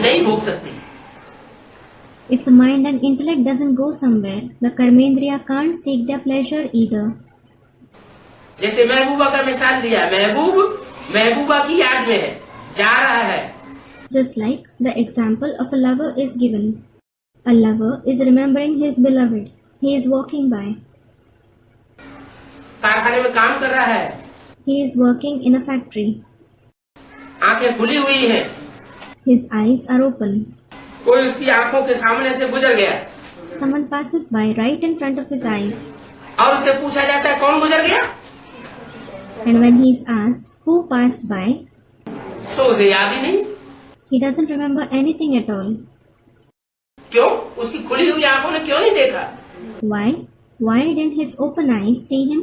नहीं भोग सकती। If the mind and intellect doesn't go somewhere, the karmendriya can't seek their pleasure either. जैसे महबूबा का मिसाल दिया, महबूबा की याद में है, जा रहा है। Just like the example of a lover is given. A lover is remembering his beloved. He is walking by. कारखाने में काम कर रहा है, He is working in a factory. आंखें खुली हुई हैं, His eyes are open. कोई उसकी आंखों के सामने से गुजर गया Someone passes by right in front of his eyes. और उससे पूछा जाता है कौन गुजर गया, And when he is asked who passed by, तो उसे याद ही नहीं। he doesn't remember anything at all. क्यों? उसकी खुली हुई आंखों ने क्यों नहीं देखा? Why? Why didn't his open eyes see him?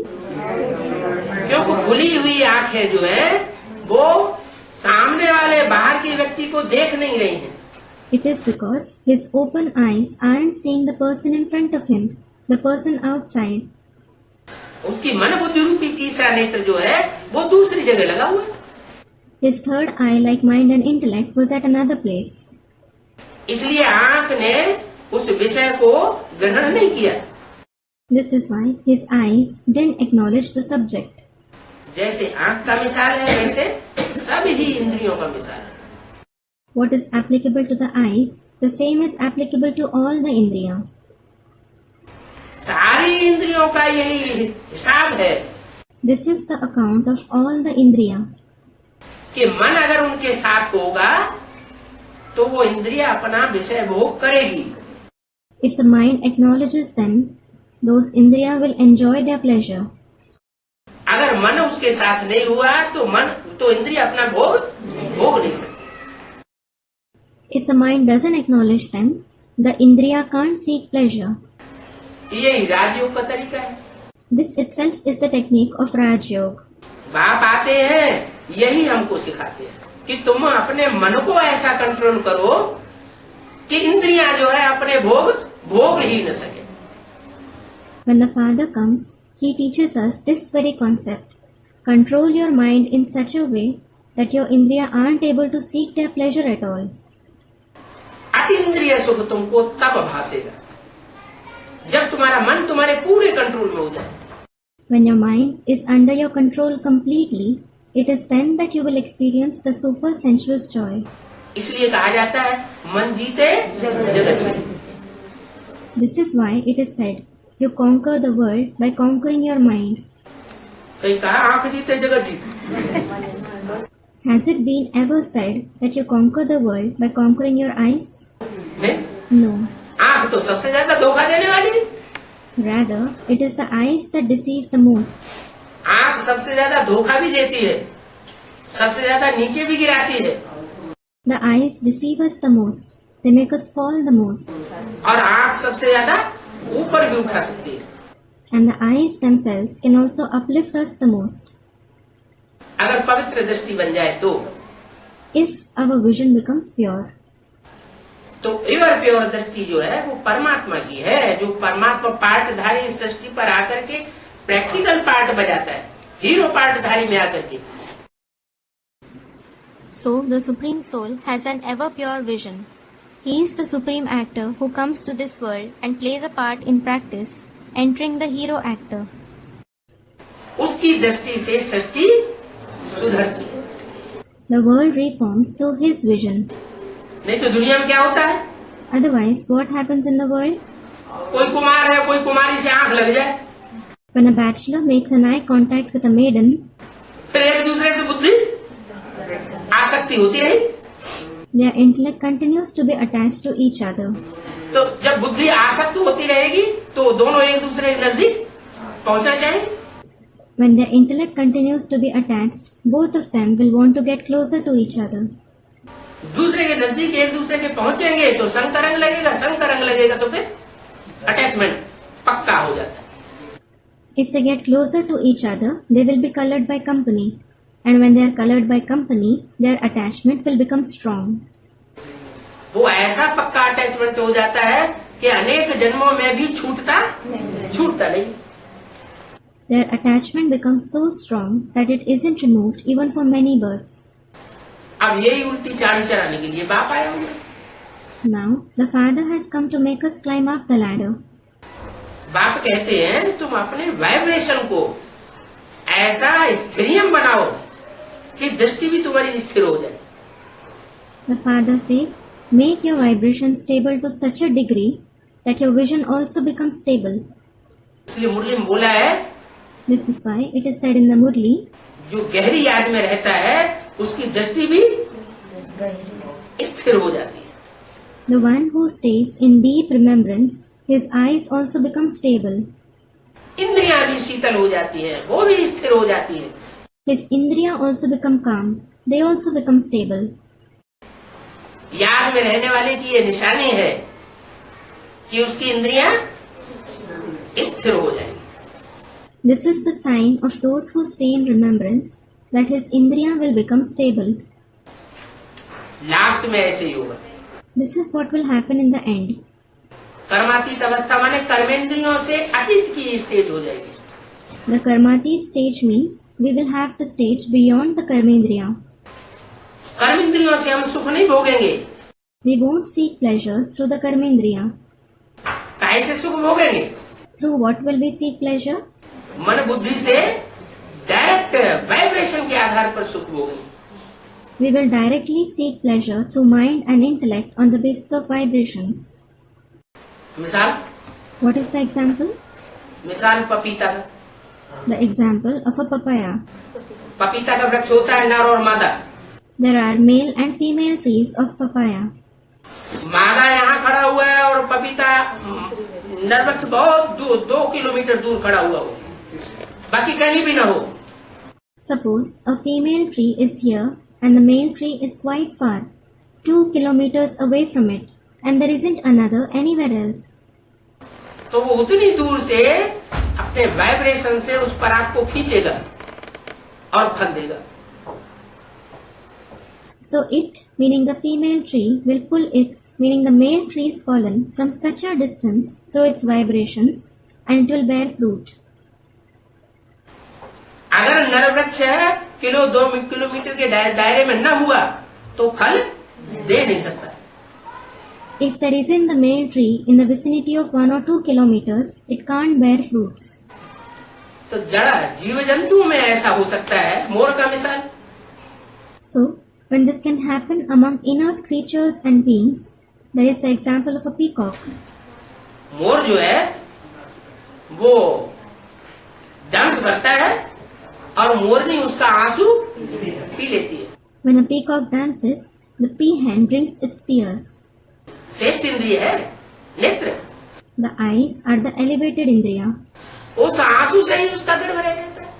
क्योंकि खुली हुई आंखें जो है वो सामने वाले बाहर के व्यक्ति को देख नहीं रही हैं। It is because his open eyes aren't seeing the person in front of him, the person outside. उसकी मन बुद्धि रूपी तीसरा नेत्र जो है वो दूसरी जगह लगा हुआ है। His third eye, like mind and intellect, was at another place. इसलिए आंख ने उस विषय को ग्रहण नहीं किया। This is why his eyes didn't acknowledge the subject. जैसे आंख का मिसाल है, वैसे सभी इंद्रियों का मिसाल है। What is applicable to the eyes, the same is applicable to all the indriya. सारी इंद्रियों का यही हिसाब है This is the account of all the indriya. कि मन अगर उनके साथ होगा तो वो इंद्रिया अपना विषय भोग करेगी। If the mind acknowledges them, those indriya will enjoy their pleasure. अगर मन उसके साथ नहीं हुआ तो इंद्रिया अपना भोग नहीं सकती। If the mind doesn't acknowledge them, the indriya can't seek pleasure. यही राजयोग का तरीका है। This itself is the technique of Raj Yoga. बाप आते हैं यही हमको सिखाते हैं कि तुम अपने मन को ऐसा कंट्रोल करो कि इंद्रियां जो है अपने भोग ही न सके। When the Father comes, he teaches us this very concept. Control your mind in such a way that your indriya aren't able to seek their pleasure at all. अति इंद्रिय सुख तुमको तब भासेगा जब तुम्हारा मन तुम्हारे पूरे कंट्रोल में हो जाए। When your mind is under your control completely, it is then that you will experience the super sensuous joy. इसलिए कहा जाता है मन जीते जगत जीते। This is why it is said, you conquer the world by conquering your mind. कहीं कहा आंख जीते जगत जीते? Has it been ever said that you conquer the world by conquering your eyes? नहीं, No. आंख तो सबसे ज्यादा धोखा देने वाली। Rather, it is the eyes that deceive the most. आंख सबसे ज्यादा धोखा भी देती है, सबसे ज्यादा नीचे भी गिराती है। The eyes deceive us the most. They make us fall the most. और आंख सबसे ज्यादा ऊपर भी उठा सकती है। And the eyes themselves can also uplift us the most. अगर पवित्र दृष्टि बन जाए तो If our vision becomes pure. तो एवर प्योर दृष्टि जो है वो परमात्मा की है, जो परमात्मा पार्टधारी सृष्टि पर आकर के प्रैक्टिकल पार्ट बजाता है, हीरो पार्टधारी में आकर के। So, the Supreme Soul has an ever pure vision. He is the supreme actor who comes to this world and plays a part in practice, entering the hero actor. उसकी दृष्टि से सृष्टि सुधरती है। The world reforms through his vision. नहीं तो दुनिया में क्या होता है? Otherwise, what happens in the world? कोई कुमार है, कोई कुमारी से आंख लग जाए, When a bachelor makes an eye contact with a maiden, फिर एक दूसरे से बुद्धि आसक्ति होती रही। their intellect continues to be attached to each other. तो जब बुद्धि आसक्त होती रहेगी तो दोनों एक दूसरे के नजदीक पहुंचना चाहेंगे। When their intellect continues to be attached, both of them will want to get closer to each other. दूसरे के नजदीक एक दूसरे के पहुंचेंगे तो संग का रंग लगेगा, संग का रंग लगेगा तो फिर अटैचमेंट पक्का हो जाता है। If they get closer to each other, they will be colored by company. And when they are colored by company, their attachment will become strong. वो ऐसा पक्का अटैचमेंट हो जाता है कि अनेक जन्मों में भी छूटता नहीं। Their attachment becomes so strong that it isn't removed even for many births. अब यही उल्टी चाड़ी चढ़ाने के लिए बाप आया हुआ। Now, the Father has come to make us climb up the ladder. बाप कहते हैं तुम अपने वाइब्रेशन को ऐसा स्थिरियम बनाओ कि दृष्टि भी तुम्हारी स्थिर हो जाए। The Father says, make your vibration stable to such a degree that your vision also becomes stable. इसलिए मुरली में बोला है, This is why it is said in the Murli, जो गहरी याद में रहता है उसकी दृष्टि भी स्थिर हो जाती है। the one who stays in deep remembrance, his eyes also become stable. इंद्रियां भी शीतल हो जाती हैं, वो भी स्थिर हो जाती है। His indriya also become calm. They also become stable. याद में रहने वाले की ये निशानी है कि उसकी इंद्रियां स्थिर हो जाएंगी। This is the sign of those who stay in remembrance that his indriya will become stable. Last में ऐसे ही होगा। This is what will happen in the end. कर्मातीत अवस्था माने कर्मेंद्रियों से अतीत की स्टेज हो जाएगी। The karmatit stage means we will have the stage beyond the karmendriya. कर्मेंद्रियों से हम सुख नहीं भोगेंगे। We won't seek pleasures through the karmendriya. काहे से सुख भोगेंगे? Through what will we seek pleasure? मन बुद्धि से डायरेक्ट वाइब्रेशन के आधार पर सुख भोगेंगे। We will directly seek pleasure through mind and intellect on the basis of vibrations. मिसाल What is the example? मिसाल पपीता का। The example of a papaya. पपीता का वृक्ष होता है नर और मादा। There are male and female trees of papaya. मादा यहाँ खड़ा हुआ है और पपीता नर वृक्ष बहुत 2 किलोमीटर दूर खड़ा हुआ हो, बाकी कहीं भी न हो। Suppose a female tree is here and the male tree is quite far, 2 kilometers away from it, and there isn't another anywhere else. तो वो उतनी दूर से अपने वाइब्रेशन से उस पराग को खींचेगा और फल देगा। So it, meaning the female tree, will pull its, meaning the male tree's pollen from such a distance through its vibrations, and it will bear fruit. अगर नर वृक्ष 2 किलोमीटर के दायरे में न हुआ तो फल दे नहीं सकता। If there isn't the male tree in the vicinity of 1 or 2 kilometers, it can't bear fruits. तो जड़ा जीव जंतु में ऐसा हो सकता है। मोर का मिसाल, So, When this can happen among inert creatures and beings, there is the example of a peacock. मोर जो है वो डांस करता है और मोरनी उसका आंसू पी लेती है। When a peacock dances, the peahen brings its tears. श्रेष्ठ इंद्रिय है नेत्र, The eyes are the elevated indriya. उस आंसू से ही उसका गर्भ रह जाता है।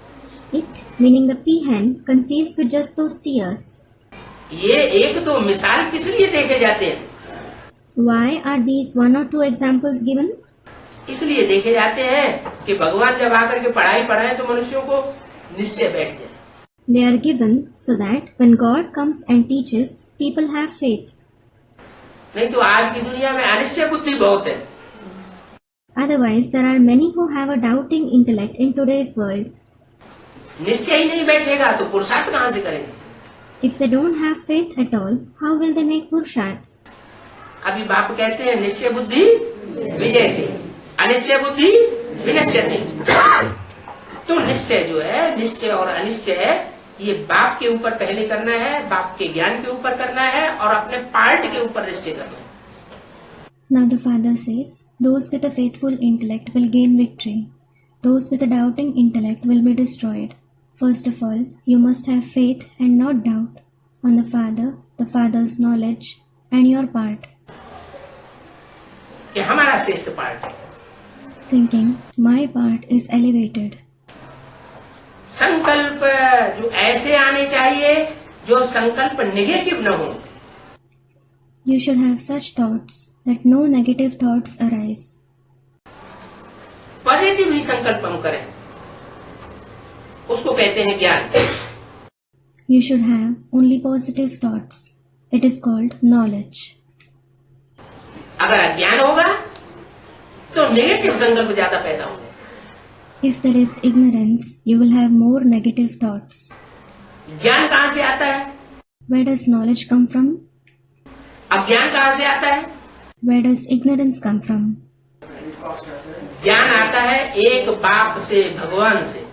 It, meaning the peahen, conceives with just those tears. ये एक दो मिसाल किस लिए देखे जाते हैं? Why are these one or two examples given? इसलिए देखे जाते हैं कि भगवान जब आकर के पढ़ाई पढ़ाए तो मनुष्यों को निश्चय बैठ जाए। They are given so that when God comes and teaches, people have faith. नहीं तो आज की दुनिया में अनिश्चय बुद्धि बहुत है। Otherwise, there are many who have a doubting intellect in today's world. निश्चय ही नहीं बैठेगा तो पुरुषार्थ कहाँ से करेंगे? If they don't have faith at all, how will they make purusharths? अभी बाप कहते हैं निश्चय बुद्धि विजयते, अनिश्चय बुद्धि विनश्यते। तो निश्चय जो है, निश्चय और अनिश्चय है, ये बाप के ऊपर पहले करना है, बाप के ज्ञान के ऊपर करना है और अपने पार्ट के ऊपर निश्चय करना है। Now the Father says, those with a faithful intellect will gain victory. Those with a doubting intellect will be destroyed. First of all, you must have faith and not doubt on the Father's knowledge and your part. कि हमारा श्रेष्ठ part है। Thinking, my part is elevated. संकल्प जो ऐसे आने चाहिए जो संकल्प नेगेटिव न हो। You should have such thoughts that no negative thoughts arise. Positive ही संकल्प हम करें, उसको कहते हैं ज्ञान। You should have only positive thoughts. It is called knowledge. अगर अज्ञान होगा तो नेगेटिव संकल्प ज्यादा पैदा होंगे। If there is ignorance, you will have more negative thoughts. ज्ञान कहाँ से आता है? Where does knowledge come from? अज्ञान कहाँ से आता है? Where does ignorance come from? ज्ञान आता है एक बाप से, भगवान से।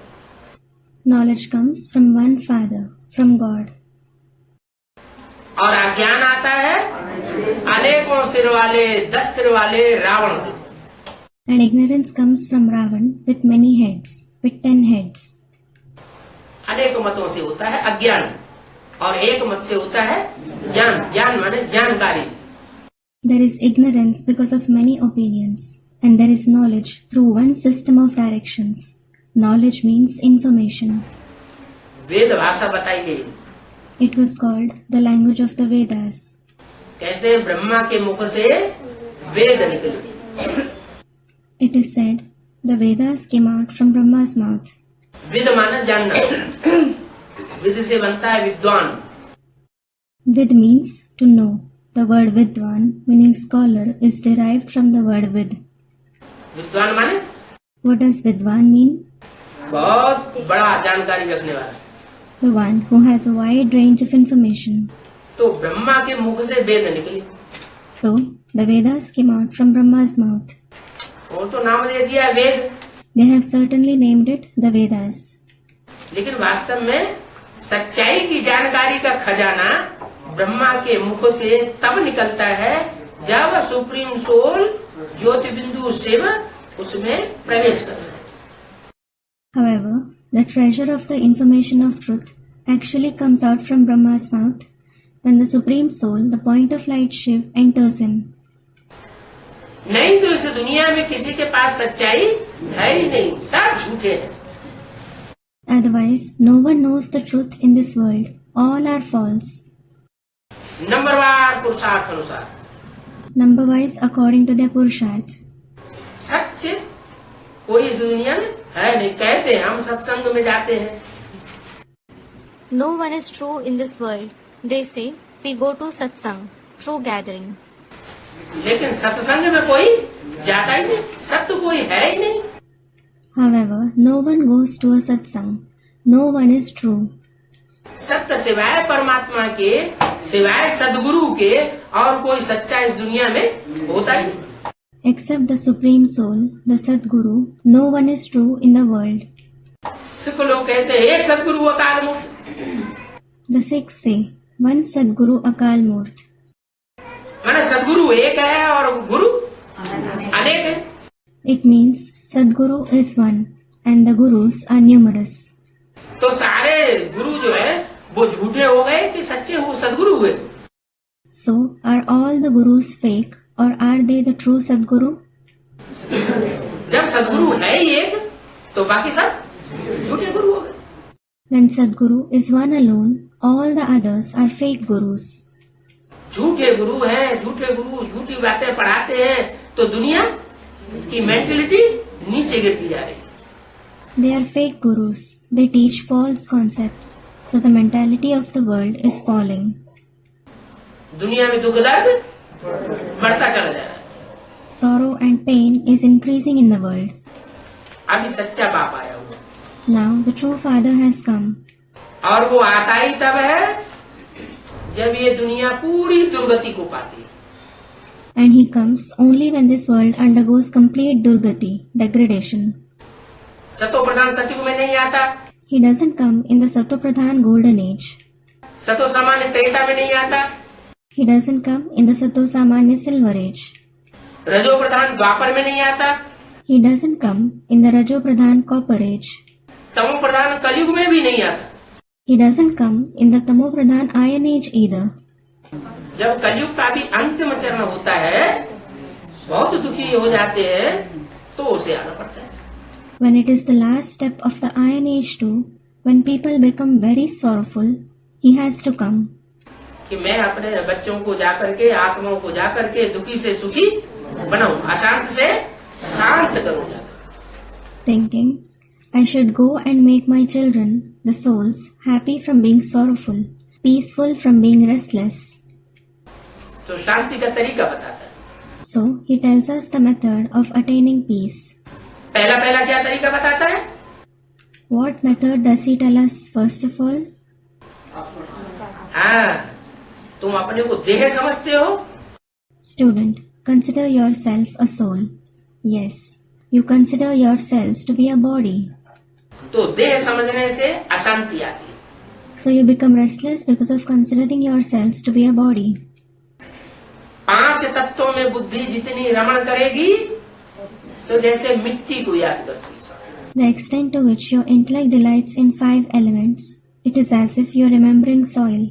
Knowledge comes from one Father, from God. और अज्ञान आता है अनेकों सिर वाले, 10 सिर वाले रावण से। And ignorance comes from Ravan with many heads, with 10 heads. अनेक मतों से होता है अज्ञान और एक मत से होता है ज्ञान। ज्ञान माने जानकारी। There is ignorance because of many opinions, and there is knowledge through one system of directions. Knowledge means information. वेद भाषा बताई गई। It was called the language of the Vedas. कहते हैं ब्रह्मा के मुख से वेद निकले। It is said the Vedas came out from Brahma's mouth. With माना जानना, विद से बनता है विद्वान। Vid means to know. The word Vidwan, meaning scholar, is derived from the word Vid. विद्वान माने What does Vidwan mean? बहुत बड़ा जानकारी रखने वाला। The one who has a wide range of information. तो ब्रह्मा के मुख से वेद निकले। So, the Vedas came out from Brahma's mouth. वो तो नाम दे दिया वेद, They have certainly named it the Vedas. लेकिन वास्तव में सच्चाई की जानकारी का खजाना ब्रह्मा के मुख से तब निकलता है जब सुप्रीम सोल ज्योति बिंदु शिव उसमें प्रवेश करता है। However, the treasure of the information of truth actually comes out from Brahma's mouth when the Supreme Soul, the point of light Shiv, enters him. नहीं तो इस दुनिया में किसी के पास सच्चाई है ही नहीं, सब झूठे हैं। Otherwise, no one knows the truth in this world. All are false. नंबरवार पुरुषार्थ अनुसार Number wise according to their Purusharth. सत्य कोई इस दुनिया में है नहीं। कहते हैं हम सत्संग में जाते हैं, No one is true in this world. They say, we go to satsang, true gathering. लेकिन सत्संग में कोई जाता ही नहीं, सत्य कोई है ही नहीं। However, no one goes to a satsang. No one is true. सत्य सिवाय परमात्मा के, सिवाय सदगुरु के और कोई सच्चा इस दुनिया में होता ही नहीं। Except the Supreme Soul, the Sadguru, no one is true in the world. Sikh लोग कहते हैं हे सदगुरु अकाल मूर्त। The Sikhs say, One Sadguru Akal Murt. माने सदगुरु एक है और गुरु अनेक है। It means Sadguru is one and the Gurus are numerous. तो सारे गुरु जो है वो झूठे हो गए कि सच्चे हो सदगुरु हुए? So, are all the Gurus fake or are they the true Sadguru? जब सदगुरु है ही एक तो बाकी सब झूठे गुरु हो गए। When Sadguru is one alone, all the others are fake Gurus. झूठे गुरु हैं, झूठे गुरु झूठी बातें पढ़ाते हैं तो दुनिया की मेंटेलिटी नीचे गिरती जा रही है। They are fake Gurus. They teach false concepts. So the mentality of the world is falling. दुनिया में दुख दर्द बढ़ता चला जा रहा है। Sorrow and pain is increasing in the world. अभी सच्चा बाप आया हुआ Now the true Father has come. और वो आता ही तब है जब ये दुनिया पूरी दुर्गति को पाती है। And he comes only when this world undergoes complete durgati, degradation. सतो प्रधान सतयुग में नहीं आता, He doesn't come in the Satopradhan golden age. सतो सामान्य त्रेता में नहीं आता, He doesn't come in the Sato-samanya silver age. रजो प्रधान द्वापर में नहीं आता, He doesn't come in the Rajo-pradhan copper age. तमो प्रधान कलयुग में भी नहीं आता। He doesn't come in the Tamo-pradhan iron age either. जब कलयुग का भी अंतिम चरण होता है, बहुत दुखी हो जाते हैं, तो उसे आना पड़ता है। When it is the last step of the iron age too, when people become very sorrowful, he has to come. कि मैं अपने बच्चों को जाकर के आत्माओं को जाकर के दुखी से सुखी बनाऊं, अशांत से शांत करूं। Thinking, I should go and make my children, the souls, happy from being sorrowful, peaceful from being restless. तो शांति का तरीका बताता है। So, he tells us the method of attaining peace. पहला पहला क्या तरीका बताता है? What method does he tell us first of all? हाँ, तुम अपने को देह समझते हो? Student, consider yourself a soul. Yes, you consider yourselves to be a body. तो देह समझने से अशांति आती है। So you become restless because of considering yourselves to be a body. 5 तत्वों में बुद्धि जितनी रमण करेगी, तो जैसे मिट्टी को याद करती है। The extent to which your intellect delights in 5 elements, it is as if you are remembering soil.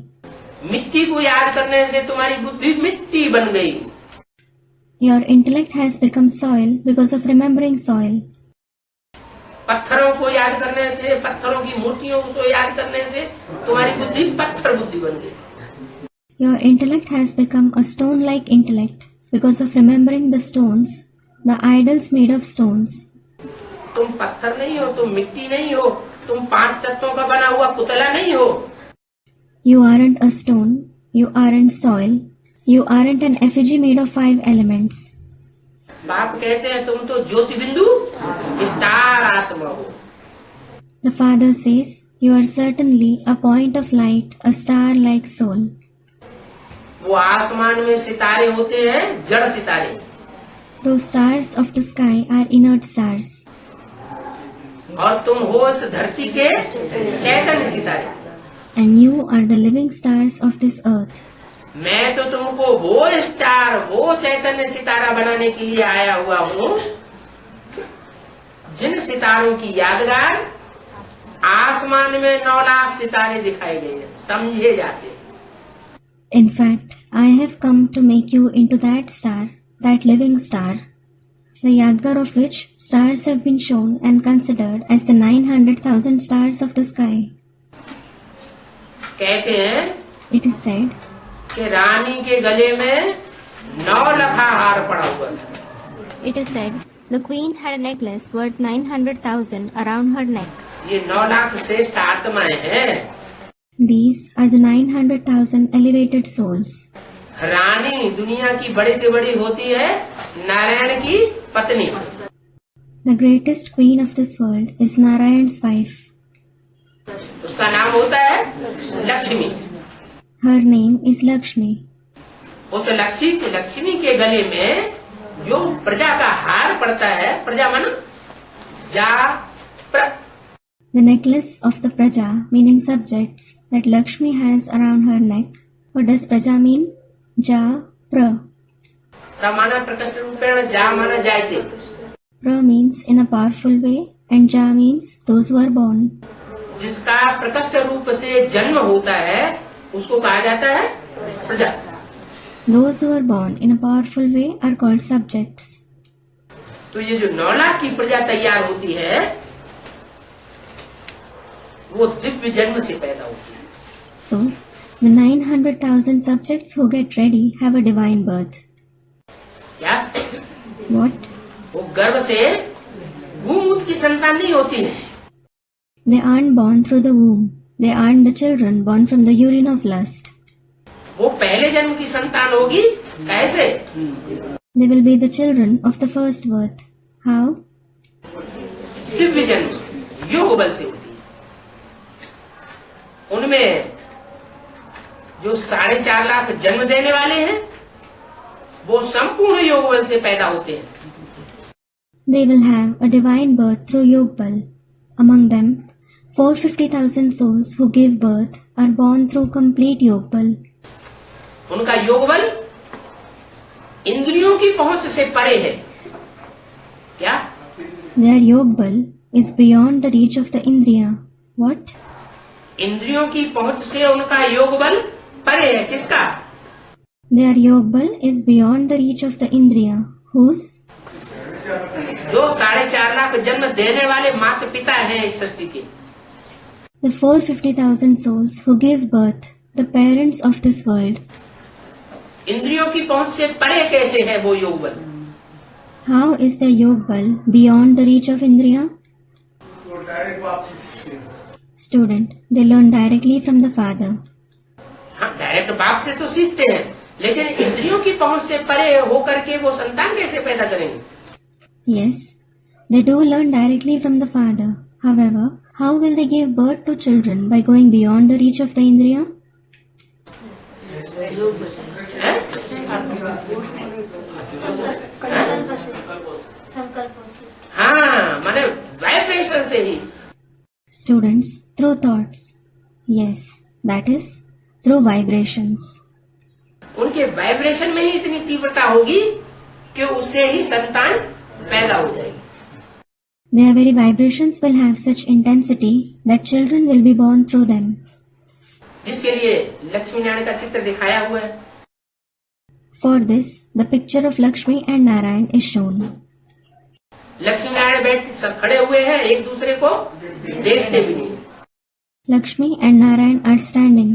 मिट्टी को याद करने से तुम्हारी बुद्धि मिट्टी बन गई। Your intellect has become soil because of remembering soil. पत्थरों को याद करने से, पत्थरों की मूर्तियों को याद करने से तुम्हारी बुद्धि पत्थर बुद्धि बन गई। Your intellect has become a stone-like intellect because of remembering the stones, the idols made of stones. तुम पत्थर नहीं हो, तुम मिट्टी नहीं हो, तुम 5 तत्वों का बना हुआ पुतला नहीं हो। You aren't a stone, you aren't soil, you aren't an effigy made of 5 elements. बाप कहते हैं तुम तो ज्योति बिंदु स्टार आत्मा हो। The Father says, you are certainly a point of light, a star-like soul. वो आसमान में सितारे होते हैं, जड़ सितारे। Those stars of the sky are inert stars. और तुम हो इस धरती के चैतन्य सितारे। And you are the living stars of this earth. मैं तो तुमको वो स्टार, वो चैतन्य सितारा बनाने के लिए आया हुआ हूँ, जिन सितारों की यादगार आसमान में 9 लाख सितारे दिखाए गए हैं, समझे जाते हैं। In fact, I have come to make you into that star, that living star, the yadgar of which stars have been shown and considered as the 900,000 stars of the sky. कहते हैं It is said, कि रानी के गले में 9 लखा हार पड़ा हुआ था। it is said, the queen had a necklace worth 900,000 around her neck. ये 9 लाख श्रेष्ठ आत्माएं हैं। These are the 900,000 elevated souls. रानी दुनिया की बड़ी से बड़ी होती है नारायण की पत्नी। The greatest queen of this world is Narayan's wife. उसका नाम होता है Lakshmi. Her name is Lakshmi. उस लक्ष्मी के गले में जो प्रजा का हार पड़ता है, प्रजा माना जा प्र, The necklace of the Praja, meaning subjects, that Lakshmi has around her neck. What does Praja mean? Ja, pra. प्रमाणा प्रकृष्ट रूपेण जा माना जायते. Pra means in a powerful way and Ja means those who are born. जिसका प्रकृष्ट रूप से जन्म होता है उसको कहा जाता है प्रजा. Those who are born in a powerful way are called subjects. तो ये जो 9 लाख की प्रजा तैयार होती है वो दिव्य जन्म से पैदा होती है. So, the 900,000 subjects who get ready have a divine birth. क्या? What? वो गर्भ से भूमूत की संतान नहीं होती है. They aren't born through the womb. They aren't the children born from the urine of lust. वो पहले जन्म की संतान होगी. कैसे? They will be the children of the first birth. How? Divya जन्म योग बल से होती है. उनमें जो 4.5 लाख जन्म देने वाले हैं वो संपूर्ण योग बल से पैदा होते हैं. They will have a divine birth through Yogbal. Among them, 450,000 souls who give birth are born through complete Yogbal. उनका योग बल इंद्रियों की पहुंच से परे है. क्या? Their Yogbal is beyond the reach of the Indriya. What? इंद्रियों की पहुंच से उनका योग बल परे है. किसका? Their Yogbal is beyond the reach of the Indriya. Whose? जो 4.5 लाख जन्म देने वाले माता पिता हैं इस सृष्टि के. The 450,000 souls who give birth, the parents of this world. इंद्रियों की पहुंच से परे कैसे है वो योग बल? How is their Yogbal beyond the reach of Indriya? Student, they learn directly from the father. हाँ, डायरेक्ट बाप से तो सीखते हैं लेकिन इंद्रियों की पहुंच से परे होकर के वो संतान कैसे पैदा करेंगे? Yes, they do learn directly from the father. However, how will they give birth to children by going beyond the reach of the Indriya? हैं? हाँ, माने वाइब्रेशन से ही. Students, through thoughts. Yes, that is, through vibrations. उनके vibration में ही इतनी तीव्रता होगी कि उससे ही संतान पैदा हो जाएगी. Their very vibrations will have such intensity that children will be born through them. जिसके लिए लक्ष्मी नारायण का चित्र दिखाया हुआ है. For this, the picture of Lakshmi and Narayan is shown. Lakshmi Narayan बैठ सब खड़े हुए हैं, एक दूसरे को देखते भी नहीं. Lakshmi and Narayan are standing.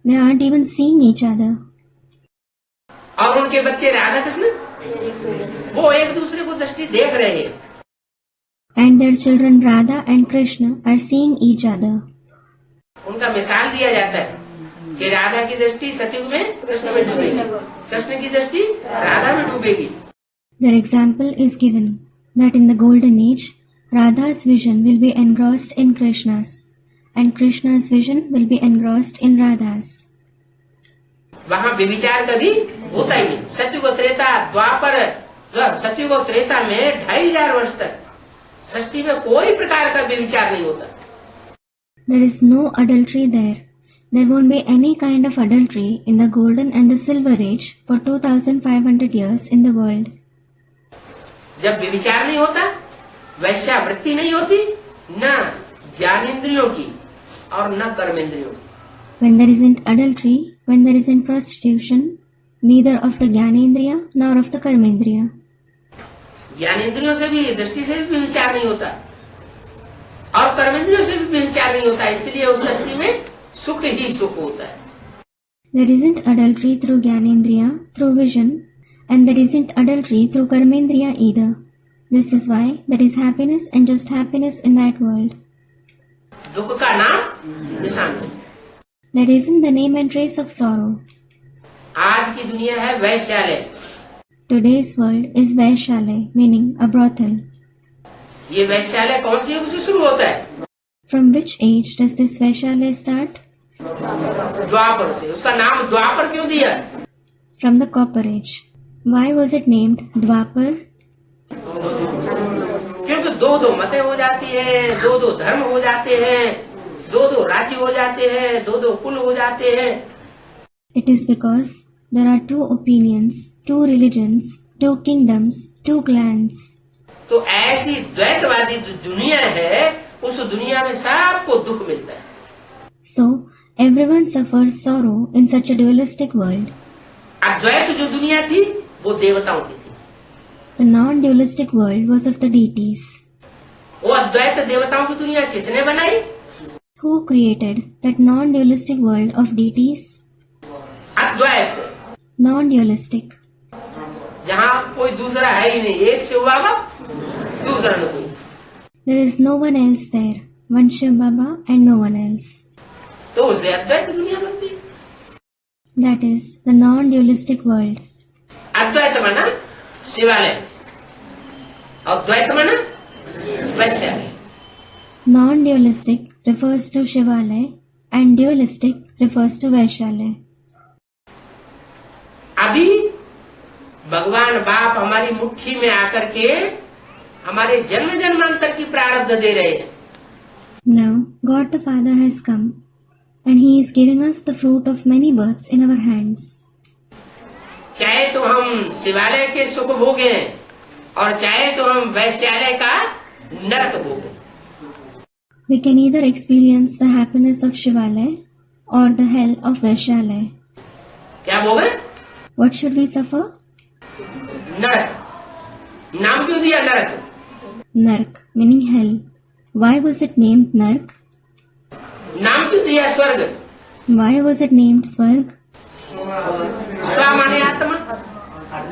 They aren't even seeing each other. और उनके बच्चे राधा कृष्ण वो एक दूसरे को दृष्टि देख रहे हैं. And their children Radha and Krishna are seeing each other. उनका मिसाल दिया जाता है कि राधा की दृष्टि सतयुग में कृष्ण में डूबेगी, कृष्ण की दृष्टि राधा में डूबेगी. Their example is given that in the golden age, Radha's vision will be engrossed in Krishna's and Krishna's vision will be engrossed in Radha's. वहाँ व्यभिचार कभी होता ही नहीं. सतयुग और त्रेता द्वापर सतयुग और त्रेता में 2500 वर्ष तक सृष्टि में कोई प्रकार का व्यभिचार नहीं होता. There is no adultery there. There won't be any kind of adultery in the golden and the silver age for 2500 years in the world. जब व्यभिचार नहीं होता, वैश्यावृत्ति नहीं होती, न ज्ञानेंद्रियों की और न कर्मेंद्रियों की. When there isn't adultery, when there isn't prostitution, neither of the Jnanendriya nor of the Karmendriya. ज्ञानेंद्रियों से भी दृष्टि से भी व्यभिचार नहीं होता और कर्मेंद्रियों से भी व्यभिचार नहीं होता. इसलिए उस सृष्टि में सुख ही सुख होता है. There isn't adultery through Jnanendriya, through vision, and there isn't adultery through Karmendriya either. This is why there is happiness and just happiness in that world. दुख का नाम निशान. There isn't the name and trace of sorrow. आज की दुनिया है वैश्यालय. Today's world is Vaishalaya, meaning a brothel. ये वैश्यालय कौन से युग से शुरू होता है? From which age does this Vaishalaya start? द्वापर से. उसका नाम द्वापर क्यों दिया? From the Copper Age. Why was it named Dwapar? क्योंकि दो दो मतें हो जाती है, दो दो धर्म हो जाते हैं, दो दो राज्य हो जाते हैं, दो दो कुल हो जाते हैं। It is because there are two opinions, two religions, two kingdoms, two clans. तो ऐसी द्वैतवादी जो दुनिया है, उस दुनिया में सबको दुख मिलता है। So, everyone suffers sorrow in such a dualistic world. अद्वैत जो दुनिया थी वो देवताओं की थी। The non-dualistic world was of the deities. वो अद्वैत देवताओं की दुनिया किसने बनाई? Who created that non-dualistic world of deities? Advaita, Non-dualistic, जहाँ कोई दूसरा है ही नहीं, एक शिव बाबा दूसरा न कोई। there is no one else there, one Shiv Baba and no one else. तो उसे अद्वैत दुनिया बनती है। That is the non-dualistic world. अद्वैत माना शिवालय, अद्वैत माना वैश्यालय। Non-dualistic refers to Shivalaya and dualistic refers to Vaishalaya. अभी भगवान बाप हमारी मुट्ठी में आकर के हमारे जन्म जन्मांतर की प्रारब्ध दे रहे हैं। Now, God the Father has come and He is giving us the fruit of many births in our hands. चाहे तो हम शिवालय के सुख भोगे और चाहे तो हम वैश्यालय का नरक भोगे। We can either experience the happiness of Shivalaya or the hell of Vaishalaya. क्या भोगे? What should we suffer? नरक। नाम क्यों दिया नरक? Nark, meaning hell. Why was it named Nark? नाम क्यों दिया स्वर्ग? Why was it named Swarg? स्व माने आत्मा,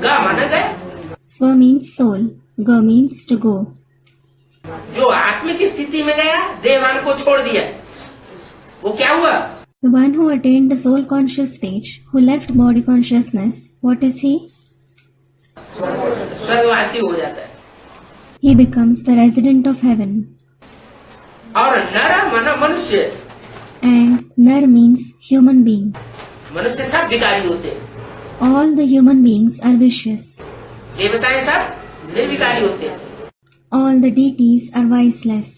ग माने गए। Swa means soul, Ga means to go. जो आत्मिक स्थिति में गया, देवान को छोड़ दिया, वो क्या हुआ? The one who attained the soul conscious stage, who left body consciousness, what is he? स्वर्गवासी हो जाता है। He becomes the resident of heaven. और नर माना मनुष्य, And Nar means human being. मनुष्य सब विकारी होते हैं, All the human beings are vicious. देवताएं सब निर्विकारी होते हैं। All the deities are viceless.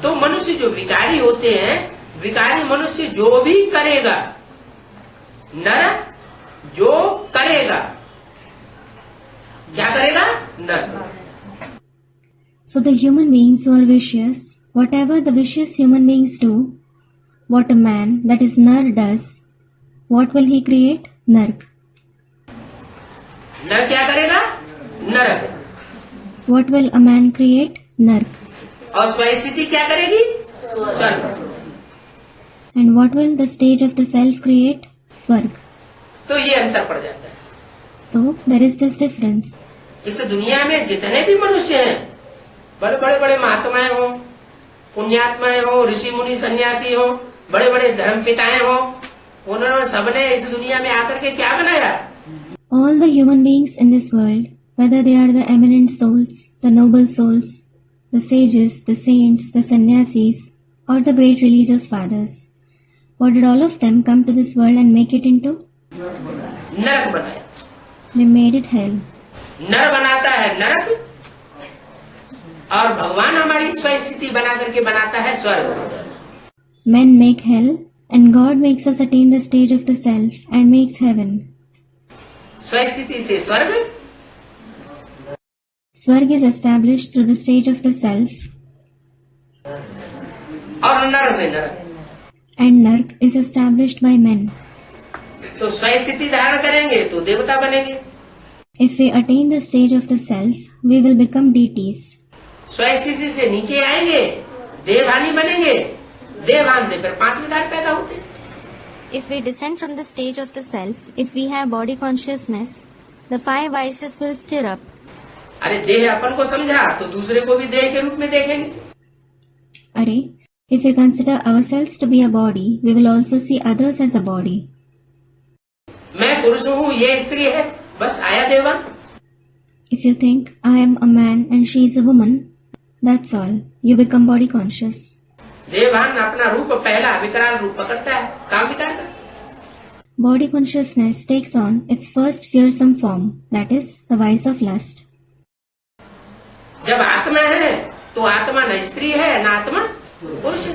तो मनुष्य जो विकारी होते हैं, विकारी मनुष्य जो भी करेगा, नर जो करेगा, क्या करेगा? नर। So the human beings who are vicious, whatever the vicious human beings do, what a man, that is Nar, does, what will he create? Nark. नर क्या करेगा? नरक। What will a man create? Nark. और स्वस्थिति क्या करेगी? स्वर्ग। And what will the stage of the self create? Swarg. तो ये अंतर पड़ जाता है। So there is this difference. इस दुनिया में जितने भी मनुष्य हैं, बड़े बड़े बड़े महात्माएं हो, पुण्यात्माएं हो, ऋषि मुनि सन्यासी हो, बड़े बड़े धर्म पिताएं हो, उन्होंने सबने इस दुनिया में आकर के क्या बनाया? All the human beings in this world, whether they are the eminent souls, the noble souls, the sages, the saints, the sannyasis, or the great religious fathers, what did all of them come to this world and make it into? नरक बनाया। They made it hell. नर बनाता है नरक, और भगवान हमारी स्वस्थिति बना करके बनाता है स्वर्ग। Men make hell, and God makes us attain the stage of the self and makes heaven. स्वस्थिति से स्वर्ग, Swarg is established through the stage of the self, और नर से नरक। and Nark is established by men. तो स्वस्थिति धारण करेंगे तो देवता बनेंगे, If we attain the stage of the self, we will become deities. स्वस्थिति से नीचे आएंगे, देवहानी बनेंगे, देवहान से फिर 5 विकार पैदा होते हैं। If we descend from the stage of the self, if we have body consciousness, the 5 vices will stir up. अरे देह अपन को समझा तो दूसरे को भी देह के रूप में देखेंगे। Are, if we consider ourselves to be a body, we will also see others as a body. मैं पुरुष हूँ, ये स्त्री है, बस आया देवान। If you think, I am a man and she is a woman, that's all. You become body conscious. देवान अपना रूप पहला विकराल रूप पकड़ता है, काम विकार का। Body consciousness takes on its first fearsome form, that is, the vice of lust. जब आत्मा है तो आत्मा न स्त्री है न आत्मा पुरुष है।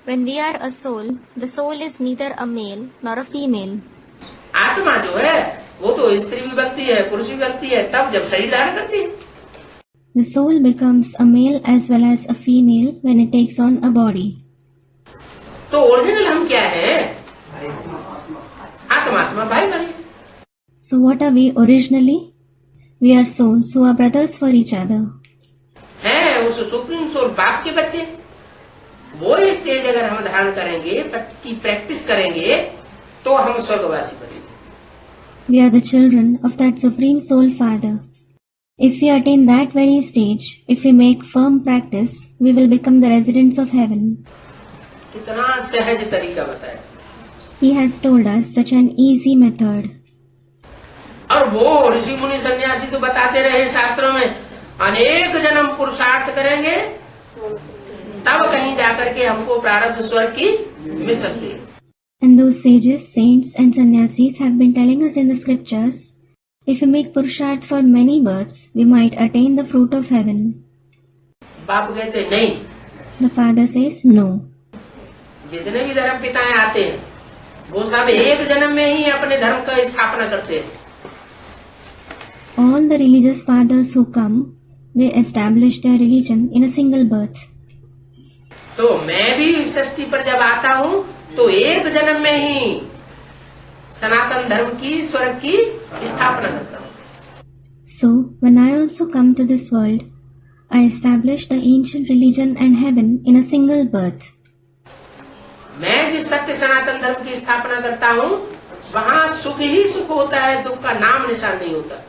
When we are a soul is neither a male nor a female. आत्मा जो है वो तो स्त्री भी बनती है पुरुष भी बनती है तब जब शरीर धारण करती है। The soul becomes a male as well as a female when it takes on a body. तो ओरिजिनल हम क्या है? आत्मा भाई भाई। So what are we originally? We are souls who are brothers for each other. है उस supreme soul बाप के बच्चे। वो स्टेज अगर हम धारण करेंगे की प्रैक्टिस करेंगे तो हम स्वर्गवासी बनेंगे। We are the children of that Supreme Soul Father. If we attain that very stage, if we make firm practice, we will become the residents of heaven. कितना सहज तरीका बताया। He has told us such an easy method. और वो ऋषि मुनि सन्यासी तो बताते रहे शास्त्रों में अनेक जन्म पुरुषार्थ करेंगे तब कहीं जाकर के हमको प्रारब्ध स्वर्ग की मिल सकती है। And those sages, saints and sannyasis have been telling us in the scriptures, if we make purusharth for many births, we might attain the fruit of heaven. बाप कहते नहीं। The father says no. जितने भी धर्म पिताएं आते हैं वो सब एक जन्म में ही अपने धर्म का स्थापना करते हैं। All the religious fathers who come, they establish their religion in a single birth. तो मैं भी इस सृष्टि पर जब आता हूँ तो एक जन्म में ही सनातन धर्म की स्वर्ग की स्थापना करता हूँ। So, when I also come to this world, I establish the ancient religion and heaven in a single birth. मैं जिस सत्य सनातन धर्म की स्थापना करता हूँ वहाँ सुख ही सुख होता है, दुख का नाम निशान नहीं होता।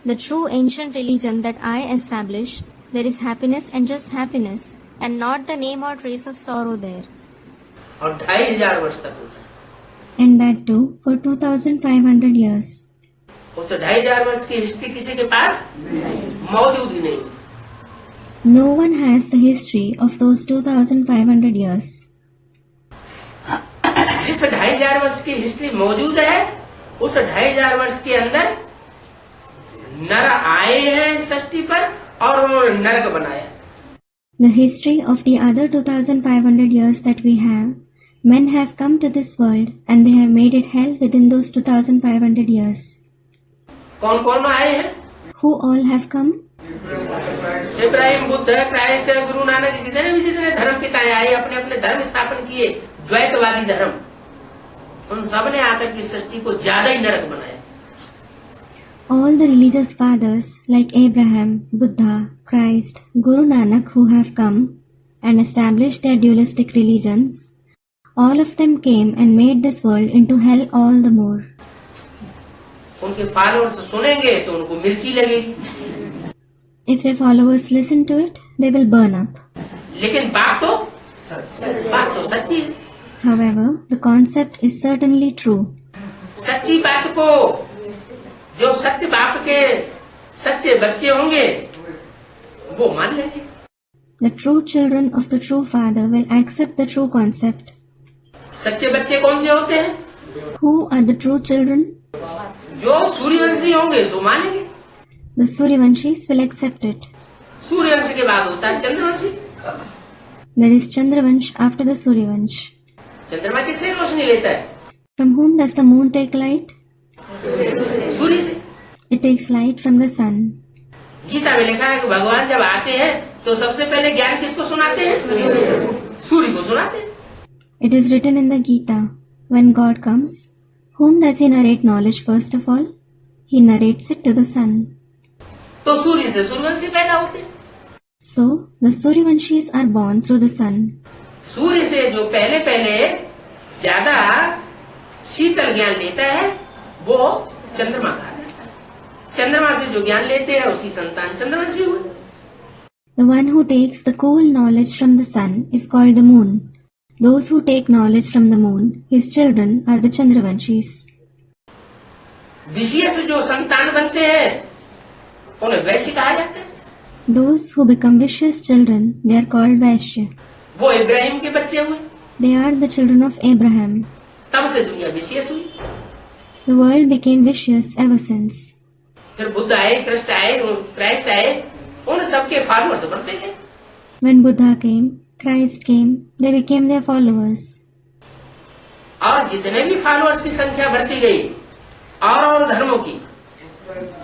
The true ancient religion that I establish, there is happiness and just happiness, and not the name or trace of sorrow there. और 2500 वर्ष तक होता है। And that too for 2500 years. उस 2500 वर्ष की हिस्ट्री किसी के पास मौजूद ही नहीं। No one has the history of those 2500 years. जिस 2500 वर्ष की हिस्ट्री मौजूद है उस 2500 वर्ष के अंदर नर आए हैं सृष्टि पर और उन्होंने नरक बनाया। The history of the other 2500 years that we have, men have come to this world and they have made it hell within those 2500 years. कौन कौन आए हैं? Who all have come? Ibrahim, Buddha, Christ, Guru Nanak, जितने धर्म पिताएं आए अपने अपने धर्म स्थापन किए, द्वैतवादी धर्म, उन सब ने आकर की सृष्टि को ज्यादा ही नरक बनाया। All the religious fathers like Abraham, Buddha, Christ, Guru Nanak who have come and established their dualistic religions, all of them came and made this world into hell all the more. उनके followers सुनेंगे तो उनको मिर्ची लगेगी। If their followers listen to it, they will burn up. लेकिन बात तो सच्ची है। However, the concept is certainly true. सच्ची बात को जो सत्य बाप के सच्चे बच्चे होंगे वो मान लेंगे। The true children of the true father will accept the true concept. सच्चे बच्चे कौन से होते हैं? Who are the true children? जो सूर्यवंशी होंगे सो मानेंगे। The Suryavanshis will accept it. Suryavansh के बाद होता है Chandravanshi. There is Chandravansh after the Suryavansh. चंद्रमा किससे रोशनी लेता है? From whom does the moon take light? सूर्य से। It takes light from the sun. Gita में लिखा है कि भगवान जब आते हैं तो सबसे पहले ज्ञान किसको सुनाते हैं? सूर्य को सुनाते हैं। It is written in the Gita, when God comes, whom does he narrate knowledge first of all? He narrates it to the sun. तो सूर्य से सूर्यवंशी पैदा होते हैं। So, the Suryavanshis are born through the sun. सूर्य से जो पहले ज्यादा शीतल ज्ञान लेता है वो चंद्रमा कहा जाता है। चंद्रमा से जो ज्ञान लेते हैं उसकी संतान चंद्रवंशी हुए। The one who takes the cool knowledge from the sun is called the moon. Those who take knowledge from the moon, his children, are the Chandravanshis. विषय से जो संतान बनते हैं उन्हें वैश्य कहा जाता है। Those who become vicious children, they are called Vaishya. वो इब्राहिम के बच्चे हुए। They are the children of Abraham. तब से दुनिया विशेष हुई। The world became vicious ever since. फिर बुद्ध आए, क्राइस्ट आए, उन सबके फॉलोअर्स बनते गए। When Buddha came, Christ came, they became their followers. और जितने भी फॉलोअर्स की संख्या बढ़ती गई और धर्मों की,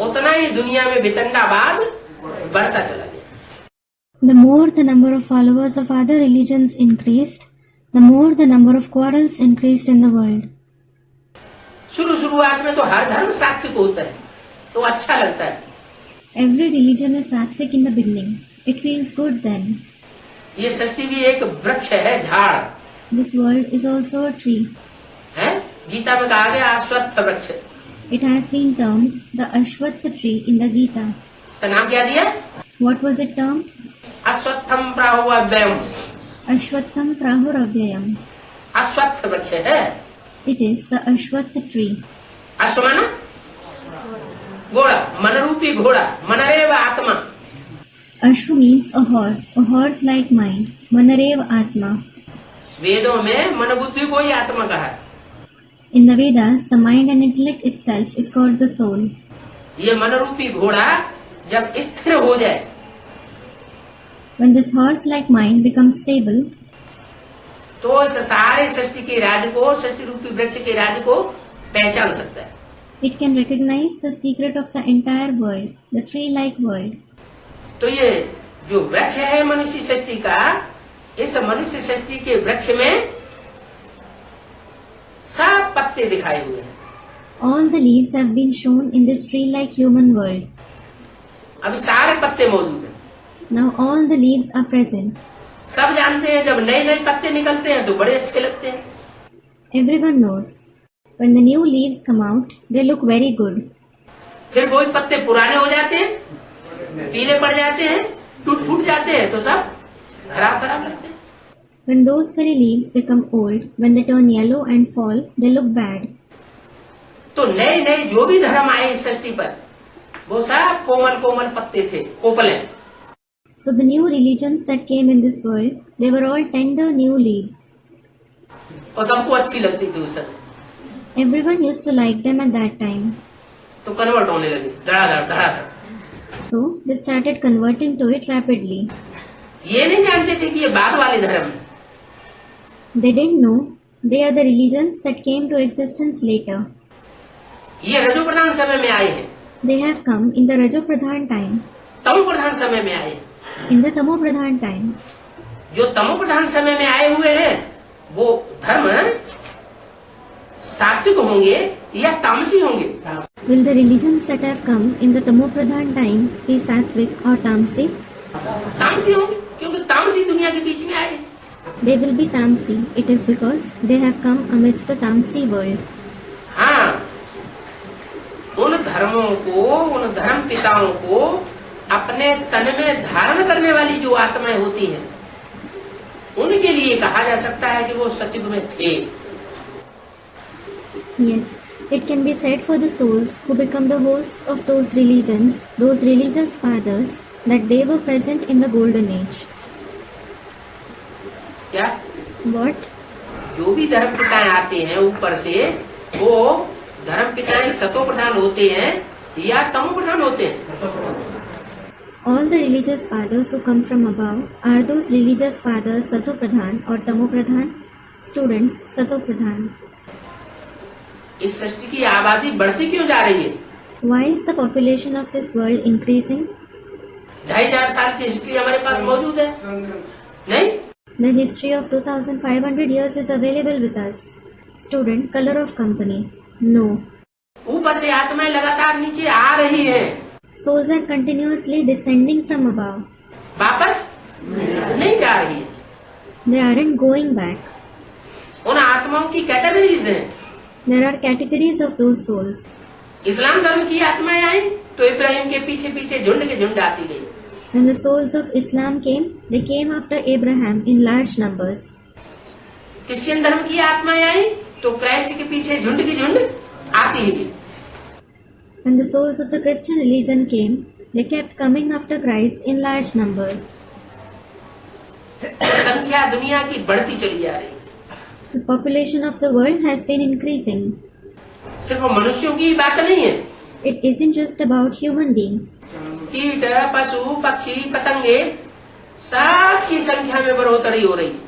उतना ही दुनिया में वितंडावाद बढ़ता चला गया। The more the number of followers of other religions increased, the more the number of quarrels increased in the world. शुरुआत में तो हर धर्म सात्विक होता है, तो अच्छा लगता है। Every religion is sattvic in the beginning. It feels good then. ये सृष्टि भी एक वृक्ष है, झाड़ This world is also a tree. है। गीता में कहा गया अश्वत्थ वृक्ष। It has been termed the Ashwatth tree in the Gita. इसका नाम क्या दिया? What was it termed? अश्वत्थम प्राहुव्ययम। Ashwattham Prahuravyayam. अश्वत्थ वृक्ष है। It is the Ashwatth tree. अश्व माना घोड़ा, मनरूपी घोड़ा, मनरेव आत्मा। Ashwa means a horse like mind. Manarev Atma. वेदों में मन बुद्धि को ही आत्मा कहा है। In the Vedas, the mind and intellect itself is called the soul. ये मनरूपी घोड़ा जब स्थिर हो जाए, When this horse-like mind becomes stable, तो इस सारे सृष्टि के राज को, सृष्टि रूपी वृक्ष के राज को पहचान सकता है। it can recognize the secret of the entire world, the tree-like world. तो ये जो वृक्ष है मनुष्य सृष्टि का, इस मनुष्य सृष्टि के वृक्ष में सब पत्ते दिखाए हुए हैं। All the leaves have been shown in this tree-like human world. अभी सारे पत्ते मौजूद हैं। Now all the leaves are present. सब जानते हैं जब नए नए पत्ते निकलते हैं तो बड़े अच्छे लगते हैं। Everyone knows. When the new leaves come out, they look very good. फिर वही पत्ते पुराने हो जाते हैं, पीले पड़ जाते हैं, टूट फूट जाते हैं, तो सब खराब खराब लगते हैं। When those very leaves become old, when they turn yellow and fall, they look bad. तो नए नए जो भी धर्म आए इस सृष्टि पर, वो सब कोमल कोमल पत्ते थे, Kople. So the new religions that came in this world, they were all tender new leaves. और सबको अच्छी लगती थी उस समय। Everyone used to like them at that time. तो कन्वर्ट होने लगी धड़ाधड़ धड़ाधड़। So they started converting to it rapidly. ये नहीं जानते थे कि ये बाद वाले धर्म है। They didn't know they are the religions that came to existence later. ये रजो प्रधान समय में आए हैं, They have come in the Rajo Pradhan time, तमो प्रधान समय में आए हैं। in the Tamo Pradhan time. जो तमो प्रधान समय में आए हुए हैं, वो धर्म सात्विक होंगे या तामसी होंगे? Will the religions that have come in the Tamo Pradhan time be sattvic or tamasic? तामसी होंगे, क्योंकि तामसी दुनिया के बीच में आए हैं। They will be tamasi. It is because they have come amidst the tamasi world. हाँ, उन धर्मों को, उन धर्म पिताओं को अपने तन में धारण करने वाली जो आत्माएं होती हैं, उनके लिए कहा जा सकता है कि वो सतयुग में थे। Yes, it can be said for the souls who become the hosts of those religions, those religious fathers, that they were present in the golden age. क्या? What? जो भी धर्म पिताएं आते हैं ऊपर से, वो धर्म पिताएं सतो प्रधान होते हैं या तमो प्रधान होते हैं? All the religious fathers who come from above are those religious fathers Sato Pradhan or Tamo Pradhan, students Sato Pradhan. इस सृष्टि की आबादी बढ़ती क्यों जा रही है? Why is the population of this world increasing? 2500 साल की हिस्ट्री हमारे पास मौजूद है, नहीं? The history of 2500 years is available with us. Student, color of company. No. ऊपर से आत्माएं लगातार नीचे आ रही हैं। Souls are continuously descending from above. वापस नहीं जा रही है। They aren't going back. उन आत्माओं की कैटेगरीज हैं। There are categories of those souls. इस्लाम धर्म की आत्माएं आई तो इब्राहिम के पीछे पीछे झुंड के झुंड आती गई। When the souls of Islam came, they came after Abraham in large numbers. Christian धर्म की आत्माएं आई तो क्राइस्ट के पीछे झुंड की झुंड आती ही गई। When the souls of the Christian religion came, they kept coming after Christ in large numbers. संख्या दुनिया की बढ़ती चली जा रही। The population of the world has been increasing. सिर्फ मनुष्यों की बात नहीं है, It isn't just about human beings. कीट, पशु, पक्षी, पतंगे सबकी संख्या में बढ़ोतरी हो रही है।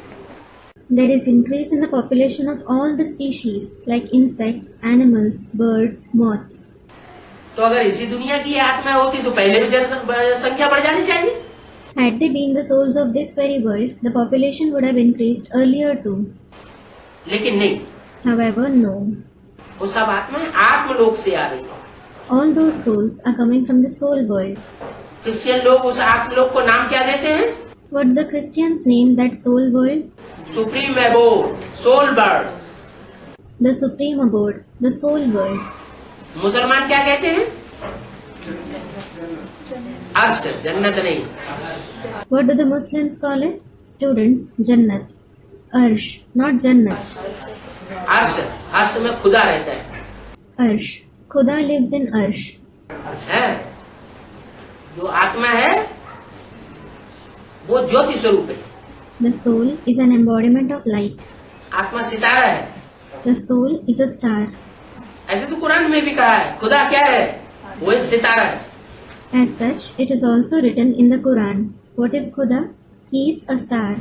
There is increase in the population of all the species like insects, animals, birds, moths. तो अगर इसी दुनिया की ये आत्मा होती तो पहले भी जनसंख्या बढ़ जानी चाहिए। Had they been the souls of this very world, the population would have increased earlier too. लेकिन नहीं, However, no. वो सब आत्माएं आत्मलोक से आ रही है। All those souls are coming from the soul world. Christian लोग उस आत्मलोक को नाम क्या देते हैं? What the Christians name that soul world? Supreme abode, soul world. The supreme abode, the soul world. मुसलमान क्या कहते हैं? अर्श, जन्नत नहीं। What do the Muslims call it? Students, Jannat. Arsh, not Jannat. अर्श, अर्श में खुदा रहता है। Arsh. Khuda lives in Arsh. है जो आत्मा है वो ज्योति स्वरूप है। The soul is an embodiment of light. आत्मा सितारा है। The soul is a star. ऐसे तो कुरान में भी कहा है खुदा क्या है? वो एक सितारा है। As such, it is also written in the Quran. What is Khuda? He is a star.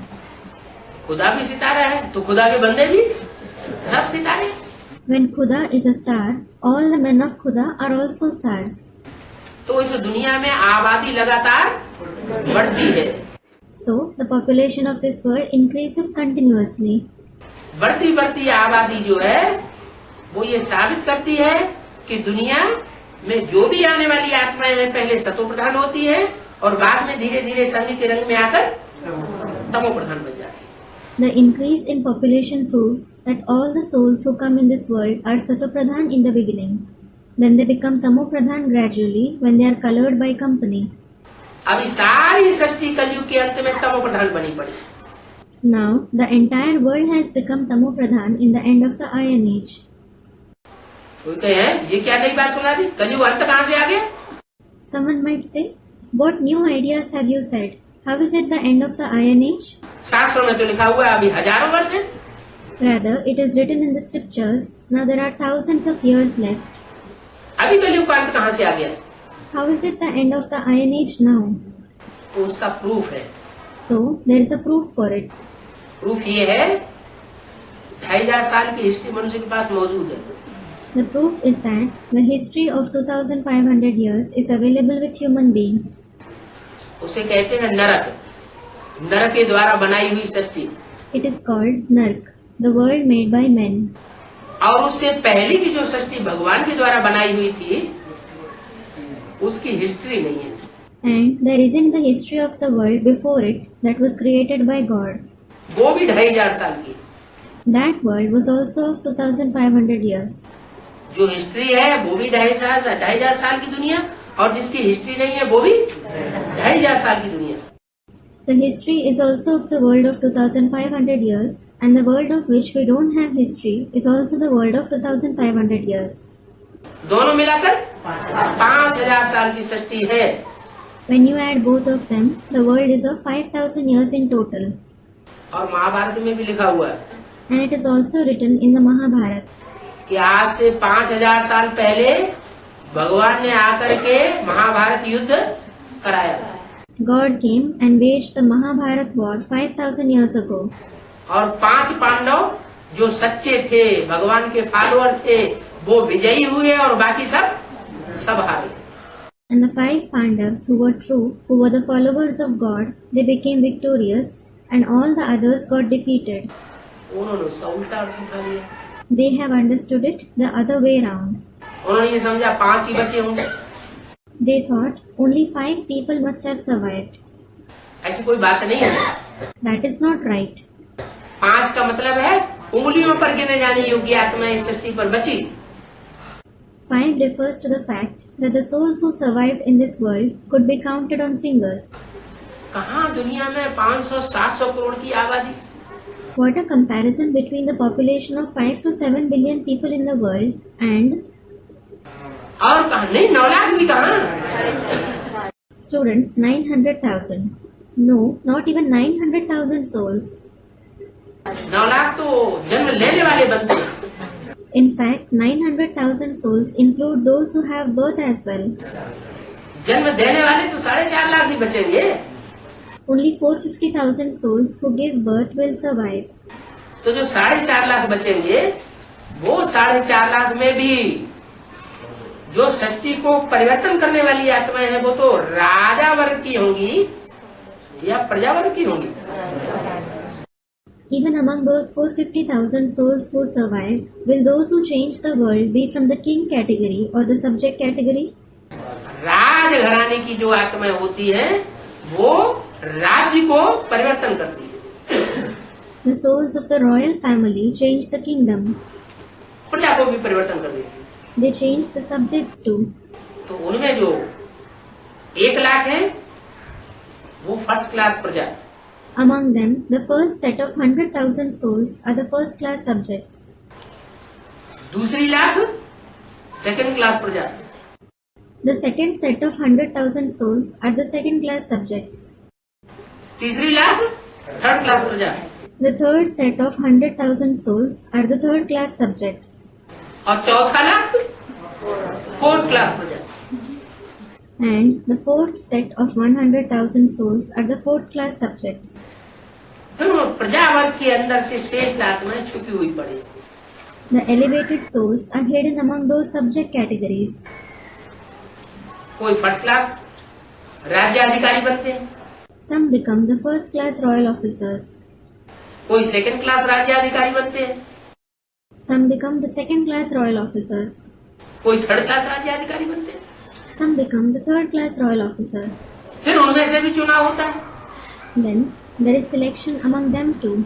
खुदा भी सितारा है तो खुदा के बंदे भी सब सितारे। When Khuda is a star, all the men of Khuda are also stars. तो इस दुनिया में आबादी लगातार बढ़ती है। So, the population of this world increases continuously. बढ़ती बढ़ती आबादी जो है वो ये साबित करती है कि दुनिया में जो भी आने वाली आत्माएं हैं पहले सतो प्रधान होती है और बाद में धीरे धीरे संग के रंग में आकर तमो प्रधान बन जाती है। The increase in population proves that all the souls who come in this world are Satopradhan in the beginning. Then they become Tamopradhan gradually when they are colored by company. अभी सारी सृष्टि कलयुग के अंत में तमो प्रधान बनी पड़ी। Now, the entire world has become Tamopradhan in the end of the Iron Age. कोई कहे हैं ये क्या नई बात सुना दी? कलयुग अंत कहाँ से आ गया? Someone might say, what new ideas have you said? How is it the end of the Iron Age? शास्त्रों में तो लिखा हुआ है अभी हजारों वर्ष है। Rather, it is written in the scriptures, now there are thousands of years left. अभी कलयुग का अंत कहाँ से आ गया? How is it the end of the Iron Age now? तो उसका प्रूफ है। So, there is a proof for it. Proof ये है 2500 साल की हिस्ट्री मनुष्य के पास मौजूद है। The proof is that the history of 2500 years is available with human beings. उसे कहते हैं नरक, नरक के द्वारा बनाई हुई सृष्टि। It is called Nark, the world made by men. और उससे पहले की जो सृष्टि भगवान के द्वारा बनाई हुई थी उसकी हिस्ट्री नहीं है। And there isn't the history of the world before it that was created by God. वो भी 2500 साल की। That world was also of 2500 years. जो हिस्ट्री है वो भी 2500 साल की दुनिया और जिसकी हिस्ट्री नहीं है वो भी 2500 साल की दुनिया। The history is also of the world of 2500 years, and the world of which we don't have history is also the world of 2500 years. दोनों मिलाकर 5000 साल की सृष्टि है। When you add both of them, the world is of 5000 years in total. और महाभारत में भी लिखा हुआ है And it is also written in the Mahabharata कि आज से 5000 साल पहले भगवान ने आकर के महाभारत युद्ध कराया था। God came and waged the Mahabharata war 5000 years ago. और 5 पांडव जो सच्चे थे भगवान के फॉलोअर थे वो विजयी हुए और बाकी सब हारे। And the 5 Pandavas who were true, who were the followers of God, they became victorious, and all the others got defeated. उन्होंने उसका उल्टा अर्थ उठा लिया। They have understood it the other way round. उन्होंने ये समझा 5 ही बचे होंगे। They thought only 5 people must have survived. ऐसी कोई बात नहीं है। That is not right. 5 का मतलब है उंगलियों पर गिने जाने योग्य आत्मा इस सृष्टि पर बची। 5 refers to the fact that the souls who survived in this world could be counted on fingers. कहाँ दुनिया में 500-700 करोड़ की आबादी। What a comparison between the population of 5 to 7 billion people in the world and और कहा नहीं 9 लाख भी कहाँ। students 900,000. No, not even 900,000 souls. 9 lakh तो जन्म लेने वाले बनते हैं। In fact, 900,000 souls include those who have birth as well. जन्म देने वाले तो 4.5 लाख ही बचेंगे। Only 450,000 souls who give birth will survive. तो जो 4.5 लाख बचेंगे, वो 4.5 लाख में भी जो सृष्टि को परिवर्तन करने वाली आत्माएं हैं, वो तो राजा वर्ग की होंगी या प्रजा वर्ग की होंगी। Even among those 450,000 souls who survive, will those who change the world be from the king category or the subject category? राज घराने की जो आत्माएं होती है, वो राज्य को परिवर्तन करती है। The souls of the royal family change the kingdom. प्रजा को भी परिवर्तन कर देती है। They change the subjects too. तो उनमें जो 1 लाख है, वो फर्स्ट क्लास प्रजा है। Among them, the first set of 100,000 souls are the first class subjects. दूसरी लाख सेकंड क्लास प्रजा। The second set of 100,000 souls are the second class subjects. तीसरी लाख थर्ड क्लास प्रजा। The third set of 100,000 souls are the third class subjects. और चौथा lakh fourth class प्रजा। And the fourth set of 100,000 souls are the fourth class subjects. दोनों प्रजा वर्ग के अंदर से श्रेष्ठ आत्माएं छुपी हुई पड़ी। The elevated souls are hidden among those subject categories. कोई फर्स्ट क्लास राज्याधिकारी बनते हैं, Some become the first class royal officers. कोई सेकंड क्लास राज्याधिकारी बनते हैं, Some become the second class royal officers. कोई थर्ड क्लास राज्याधिकारी बनते हैं। Some become the third class royal officers. फिर उनमें से भी चुनाव होता है, Then there is selection among them too.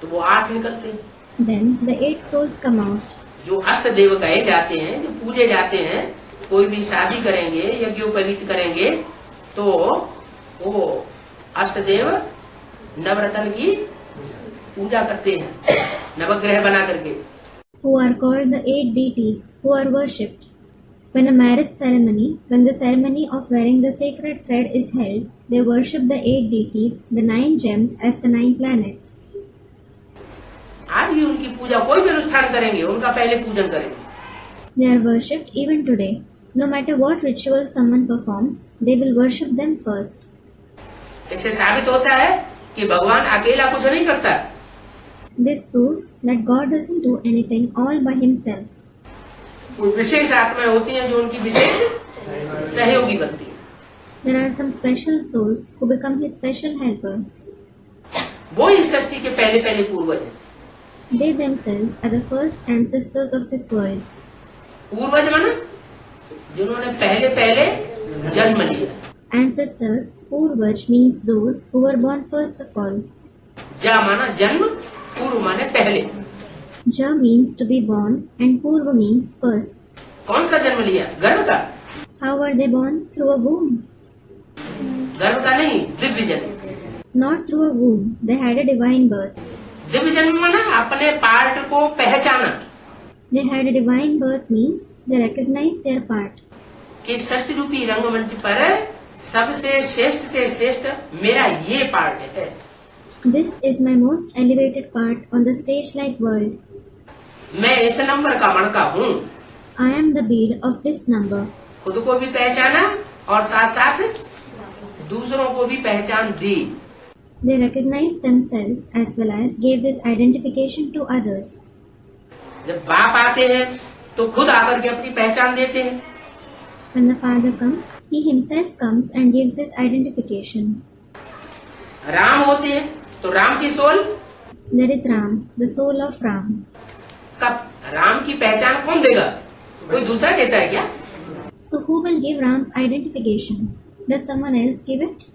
तो वो 8 निकलते हैं। Then the 8 souls come out. जो अष्ट देव कहे जाते हैं, जो पूजे जाते हैं, कोई भी शादी करेंगे, यज्ञोपवीत करेंगे, तो वो अष्ट देव नवरत्न की पूजा करते हैं, नवग्रह बना करके। Who are called the 8 deities who are worshipped. When a marriage ceremony, when the ceremony of wearing the sacred thread is held, they worship the 8 deities, the 9 gems as the 9 planets. आज भी उनकी पूजा, कोई भी अनुष्ठान करेंगे, उनका पहले पूजन करेंगे। They are worshipped even today. No matter what ritual someone performs, they will worship them first. इससे साबित होता है कि भगवान अकेला कुछ नहीं करता। This proves that God doesn't do anything all by himself. कोई विशेष आत्माएं होती हैं जो उनकी विशेष सहयोगी बनती है। There are some special souls who become his special helpers. वो इस सृष्टि के पहले पहले पूर्वज हैं। They themselves are the first ancestors of this world. पूर्वज माना जिन्होंने पहले पहले जन्म लिया। Ancestors, Purvaj means those who were born first of all. जा माना जन्म, पूर्व माने पहले। Ja means to be born and Purva means first. कौन सा जन्म लिया? गर्भ का? How were they born? Through a womb. गर्भ का नहीं, दिव्य जन्म। Not through a womb. They had a divine birth. Divya जन्म माना अपने पार्ट को पहचाना They had a divine birth means they recognized their part. कि षष्ठ रूपी रंगमंच पर सबसे श्रेष्ठ से श्रेष्ठ मेरा ये पार्ट है। This is my most elevated part on the stage-like world. मैं इस नंबर का मणका हूँ। I am the bead of this number. खुद को भी पहचाना और साथ साथ दूसरों को भी पहचान दी। They recognized themselves as well as gave this identification to others. जब बाप आते हैं तो खुद आकर के अपनी पहचान देते हैं। When the father comes, he himself comes and gives his identification. Ram होते हैं तो राम की soul. There is Ram, the soul of Ram. कब राम की पहचान कौन देगा? कोई दूसरा देता है क्या? So who will give Ram's identification? Does someone else give it?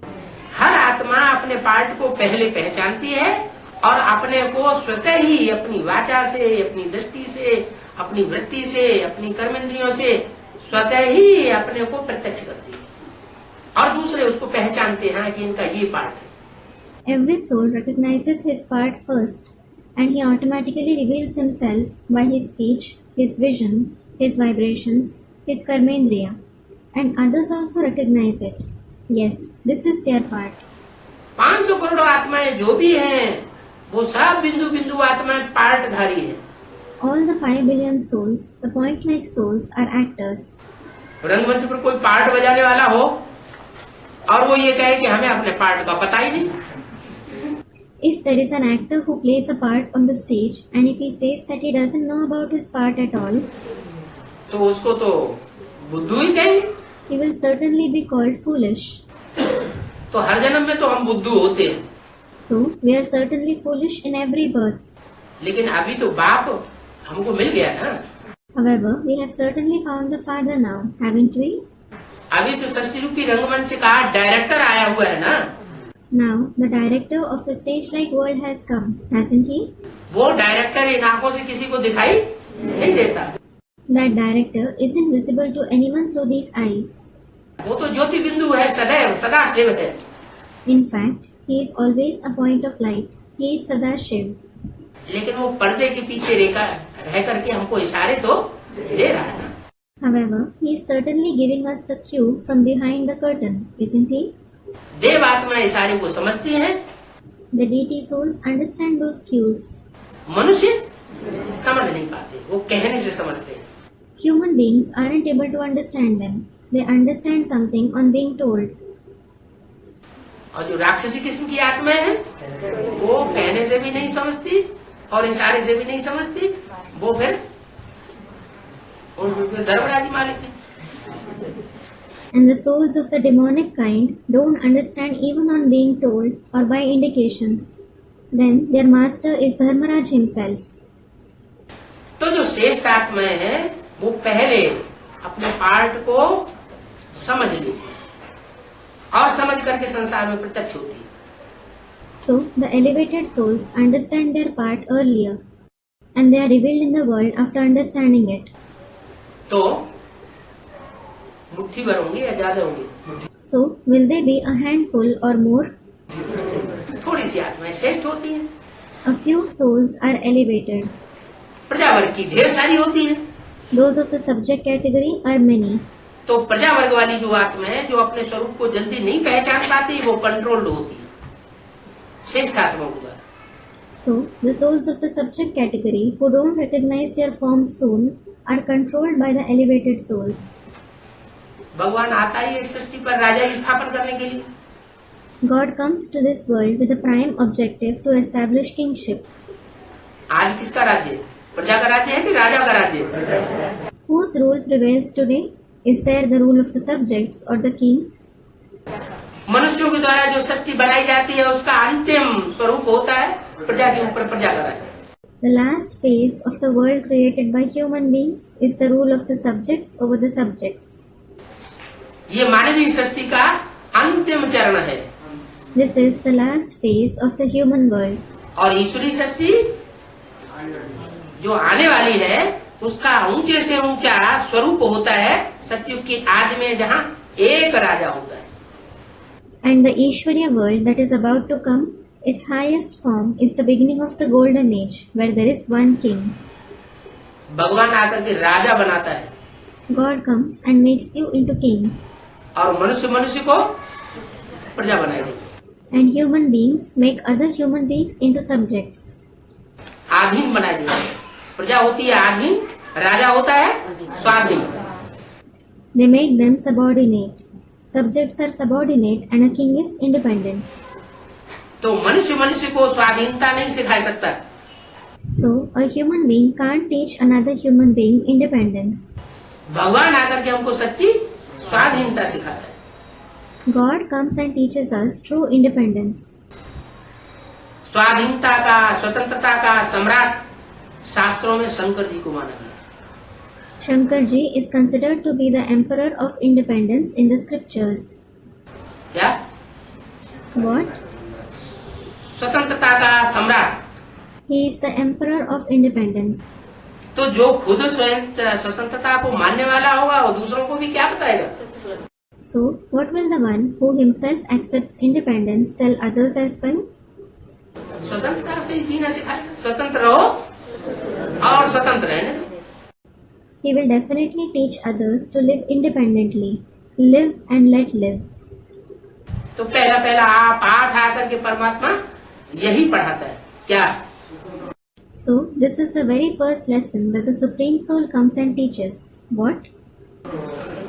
हर आत्मा अपने पार्ट को पहले पहचानती है और अपने को स्वतः ही अपनी वाचा से, अपनी दृष्टि से, अपनी वृत्ति से, अपनी कर्मेंद्रियों से स्वतः ही अपने को प्रत्यक्ष करती है और दूसरे उसको पहचानते हैं कि इनका ये पार्ट है। Every soul recognizes his part first, and he automatically reveals himself by his speech, his vision, his vibrations, his karmendriya, and others also recognize it. Yes, this is their part. 500 crore आत्माएं जो भी हैं, वो सब बिंदु बिंदु आत्माएं पार्टधारी हैं। All the 5 billion souls, the point-like souls, are actors. रंगमंच पर कोई पार्ट बजाने वाला हो और वो ये कहे कि हमें अपने पार्ट का पता ही नहीं, If there is an actor who plays a part on the stage and if he says that he doesn't know about his part at all, तो उसको तो बुद्धू ही कहेंगे। he will certainly be called foolish. तो हर जन्म में तो हम बुद्धू होते हैं, So, we are certainly foolish in every birth. लेकिन अभी तो बाप हमको मिल गया ना। However, we have certainly found the Father now, haven't we? अभी तो षष्ठी रूपी रंगमंच का डायरेक्टर आया हुआ है ना। Now, the director of the stage-like world has come, hasn't he? वो डायरेक्टर इन आंखों से किसी को दिखाई नहीं देता, That director isn't visible to anyone through these eyes. वो तो ज्योति बिंदु है, सदैव सदा शिव है। In fact, he is always a point of light. He is Sadashiv. लेकिन वो पर्दे के पीछे रह करके हमको इशारे तो दे रहा है ना। However, he is certainly giving us the cue from behind the curtain, isn't he? देव आत्मा इशारे को समझती है, The deity souls understand those cues. मनुष्य समझ नहीं पाते, वो कहने से समझते हैं। Human beings aren't able to understand them. They understand something on being told. और जो राक्षसी किस्म की आत्माएं हैं, वो कहने से भी नहीं समझती और इशारे से भी नहीं समझती, वो फिर उनके धर्मराजी मालिक है। And the souls of the demonic kind don't understand even on being told or by indications. Then their master is Dharmaraj himself. तो जो श्रेष्ठ आत्माएं हैं, वो पहले अपने पार्ट को समझ लेती है और समझ करके संसार में प्रत्यक्ष होती है। So the elevated souls understand their part earlier, and they are revealed in the world after understanding it. तो मुट्ठी भर होंगे या ज्यादा होंगे? So will they be a handful or more? थोड़ी सी आत्माएं श्रेष्ठ होती हैं, A few souls are elevated. प्रजावर्ग की ढेर सारी होती है। Those of the subject category are many. तो प्रजावर्ग वाली जो आत्मा है, जो अपने स्वरूप को जल्दी नहीं पहचान पाती, वो कंट्रोल्ड होती है श्रेष्ठ आत्मा को द्वारा। So the souls of the subject category who don't recognize their forms soon are controlled by the elevated souls. भगवान आता ही इस सृष्टि पर राजा स्थापन करने के लिए। God comes to this world with the prime objective to establish kingship. आज किसका राज्य है? प्रजा का राज्य है कि राजा का राज्य है? Whose rule prevails today? Is there the rule of the subjects or the kings? मनुष्यों के द्वारा जो सृष्टि बनाई जाती है, उसका अंतिम स्वरूप होता है प्रजा के ऊपर प्रजा का राज्य। The last phase of the world created by human beings is the rule of the subjects over the subjects. ये मानवीय सृष्टि का अंतिम चरण है। This is the last phase of the human world. और ईश्वरीय सृष्टि जो आने वाली है, उसका ऊंचे से ऊंचा स्वरूप होता है सतयुग की आदि में, जहाँ एक राजा होता है। And the Ishwarya world that is about to come, its highest form is the beginning of the golden age, where there is one king. भगवान आकर के राजा बनाता है God comes and makes you into kings, और मनुष्य को प्रजा बनाई देती है। and human beings make other human beings into subjects. आधीन बनाई देती है। प्रजा होती है आधीन, राजा होता है स्वाधीन। They make them subordinate. Subjects are subordinate and a king is independent. तो मनुष्य को स्वाधीनता नहीं सिखा सकता। So, a human being can't teach another human being independence. भगवान आकर के हमको सच्ची स्वाधीनता सिखाता है। God comes and teaches us true independence. स्वाधीनता का, स्वतंत्रता का सम्राट शास्त्रों में शंकर जी को माना गया। Shankar ji is considered to be the emperor of independence in the scriptures. क्या? What? स्वतंत्रता का सम्राट। He is the emperor of independence. तो जो खुद स्वयं स्वतंत्रता को मानने वाला होगा, वो दूसरों को भी क्या बताएगा? So, what will the one who himself accepts independence tell others as well? स्वतंत्रता से ही जीना सिखाएगा। स्वतंत्र रहो और स्वतंत्र रहने दो। He will definitely teach others to live independently. Live and let live. तो पहला आप आकर के परमात्मा यही पढ़ाता है। क्या? So, this is the very first lesson that the Supreme Soul comes and teaches. What?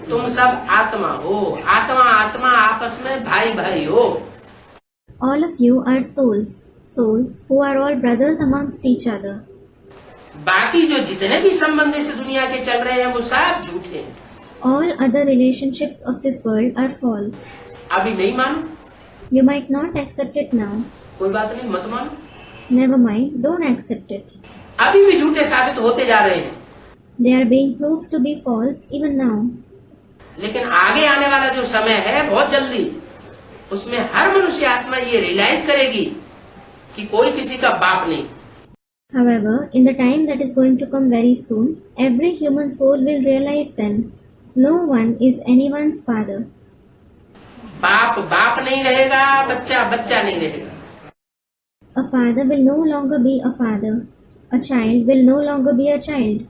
तो तुम सब आत्मा हो, आत्मा आत्मा आपस में भाई भाई हो। All of you are souls, souls who are all brothers amongst each other. बाकी जो जितने भी संबंध इस दुनिया के चल रहे हैं वो सब झूठे हैं। All other relationships of this world are false. अभी नहीं मानो, You might not accept it now. कोई बात नहीं, मत मानो, Never mind, don't accept it. अभी भी झूठे साबित होते जा रहे हैं। They are being proved to be false even now. लेकिन आगे आने वाला जो समय है बहुत जल्दी, उसमें हर मनुष्य आत्मा ये रियलाइज करेगी कि कोई किसी का बाप नहीं। However, in the time that is going to come very soon, every human soul will realize then, no one is anyone's father. बाप बाप नहीं रहेगा, बच्चा बच्चा नहीं रहेगा। A father will no longer be a father. A child will no longer be a child.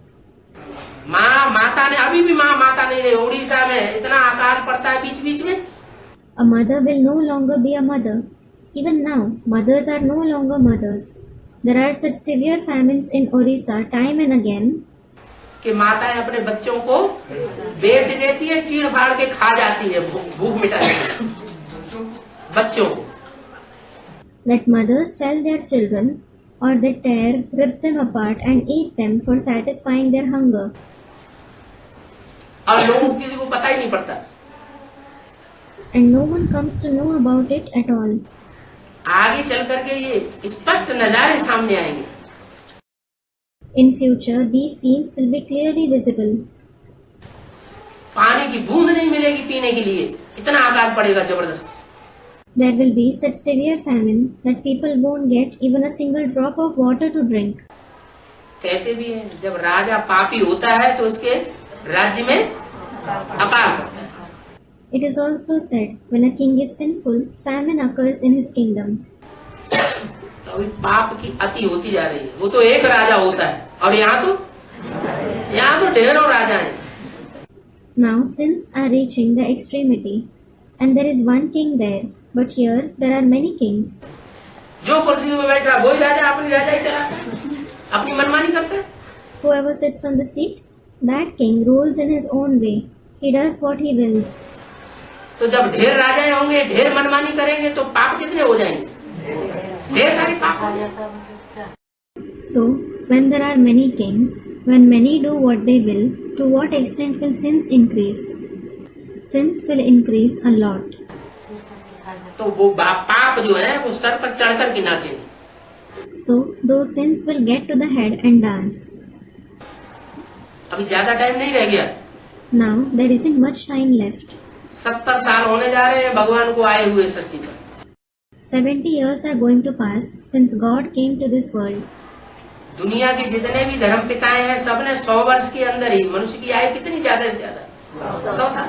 माँ माता ने, अभी भी माँ माता नहीं रही। उड़ीसा में इतना आकार पड़ता है बीच बीच में। A mother will no longer be a mother. Even now, mothers are no longer mothers. There are such severe famines in Orissa time and again कि माताएं अपने बच्चों को बेच देती है, चीड़ फाड़ के खा जाती है भूख मिटाने के लिए बच्चों को। that mothers sell their children or they tear, rip them apart and eat them for satisfying their hunger. और लोगों को किसी को पता ही नहीं पड़ता। And no one comes to know about it at all. आगे चल करके ये स्पष्ट नजारे सामने आएंगे। In future, these scenes will be clearly visible. पानी की बूंद नहीं मिलेगी पीने के लिए, इतना आकार पड़ेगा जबरदस्त। There will be such severe famine that people won't get even a single drop of water to drink. कहते भी हैं जब राजा पापी होता है तो उसके राज्य में अकाल पड़ता है। It is also said, when a king is sinful, famine occurs in his kingdom. तो अभी पाप की अति होती जा रही है। वो तो एक राजा होता है और यहाँ तो ढेरों राजा हैं। Now sins are reaching the extremity, and there is one king there, but here there are many kings. जो कुर्सी में बैठा वही राजा अपनी राजा ही चलाता है, अपनी मनमानी करता है। Whoever sits on the seat, that king rules in his own way. He does what he wills. तो जब ढेर राजाएं होंगे, ढेर मनमानी करेंगे तो पाप कितने हो जाएंगे? ढेर सारे पाप हो जाएंगे। So, when there are many kings, when many do what they will, to what extent will sins increase? Sins will increase a lot. तो वो पाप जो है वो सर पर चढ़कर के नाचेंगे। So, those sins will get to the head and dance. अभी ज्यादा टाइम नहीं रह गया। Now, there isn't much time left. 70 साल होने जा रहे हैं भगवान को आए हुए सृष्टि पर। 70 years are going to pass since God came to this world. दुनिया के जितने भी धर्म पिताएं हैं सबने 100 वर्ष के अंदर ही, मनुष्य की आयु कितनी ज्यादा से ज्यादा 100 साल।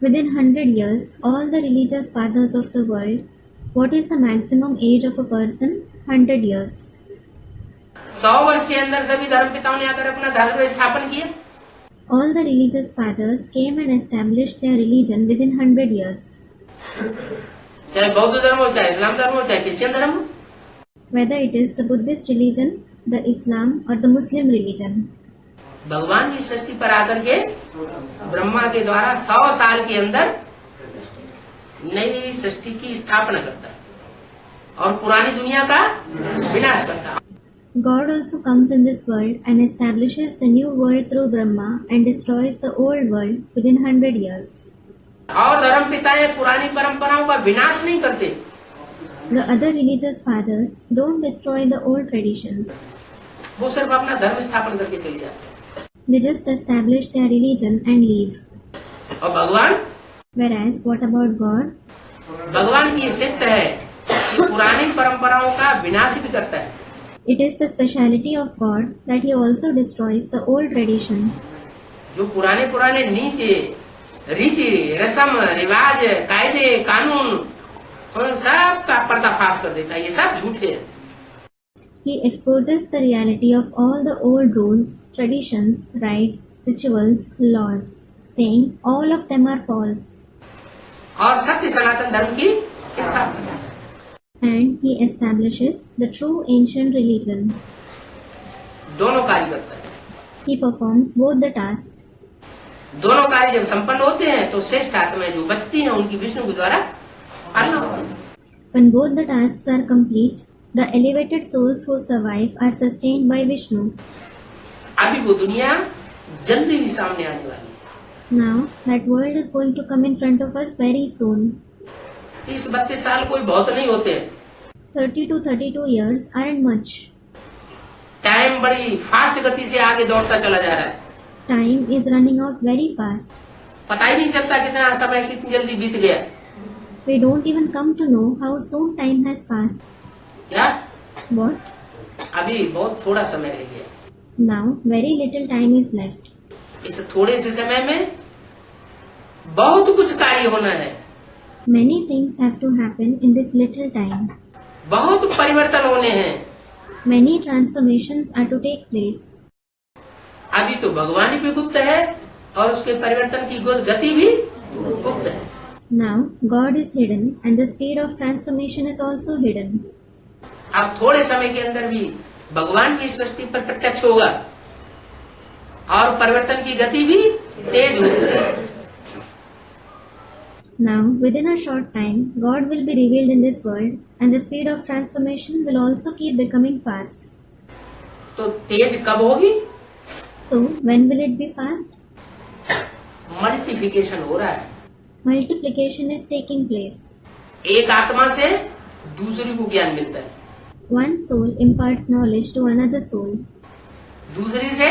Within 100 years, all the religious fathers of the world, what is the maximum age of a person? 100 years. 100 वर्ष के अंदर सभी धर्म पिताओं ने आकर अपना धर्म स्थापन किया। All the religious fathers came and established their religion within 100 years. चाहे बौद्ध धर्म हो, चाहे इस्लाम धर्म हो, चाहे क्रिश्चियन धर्म हो। Whether it is the Buddhist religion, the Islam or the Muslim religion. भगवान की सृष्टि पर आकर के ब्रह्मा के द्वारा 100 साल के अंदर नई सृष्टि की स्थापना करता है और पुरानी दुनिया का विनाश करता है। God also comes in this world and establishes the new world through Brahma and destroys the old world within 100 years. और धर्म पिताएं पुरानी परंपराओं का विनाश नहीं करते। The other religious fathers don't destroy the old traditions. वो सिर्फ अपना धर्म स्थापन करके चले जाते हैं। They just establish their religion and leave. और भगवान, Whereas, what about God? भगवान की सिद्ध है कि पुरानी परंपराओं का विनाश भी करता है। It is the speciality of God that He also destroys the old traditions. जो पुराने नीति, रीति, रस्म, रिवाज, कायदे, कानून उन सब का पर्दाफाश कर देता है। ये सब झूठे हैं। He exposes the reality of all the old rules, traditions, rites, rituals, laws, saying all of them are false. और सत्य सनातन धर्म की स्थापना। And he establishes the true ancient religion. दोनों कार्य करता है। He performs both the tasks. दोनों कार्य जब संपन्न होते हैं तो श्रेष्ठ आत्माएं जो बचती हैं उनकी विष्णु के द्वारा पालना होती है। When both the tasks are complete, the elevated souls who survive are sustained by Vishnu. अभी वो दुनिया जल्दी ही सामने आने वाली है। Now, that world is going to come in front of us very soon. 30-32 साल कोई बहुत नहीं होते हैं। 30 to 32 years aren't much. Time बड़ी फास्ट गति से आगे दौड़ता चला जा रहा है। Time is running out very fast. पता ही नहीं चलता कितना समय कितनी जल्दी बीत गया। We don't even come to know how soon time has passed. क्या? What? अभी बहुत थोड़ा समय रह गया। Now, very little time is left. इस थोड़े से समय में बहुत कुछ कार्य होना है। Many things have to happen in this little time. बहुत परिवर्तन होने हैं। Many transformations are to take place. अभी तो भगवान भी गुप्त है और उसके परिवर्तन की गति भी गुप्त है। Now, God is hidden and the speed of transformation is also hidden. अब थोड़े समय के अंदर भी भगवान की सृष्टि पर प्रत्यक्ष होगा और परिवर्तन की गति भी तेज होगी। Now, within a short time, God will be revealed in this world and the speed of transformation will also keep becoming fast. तो तेज कब होगी? So, when will it be fast? Multiplication हो रहा है। Multiplication is taking place. एक आत्मा से दूसरी को ज्ञान मिलता है, One soul imparts knowledge to another soul. दूसरी से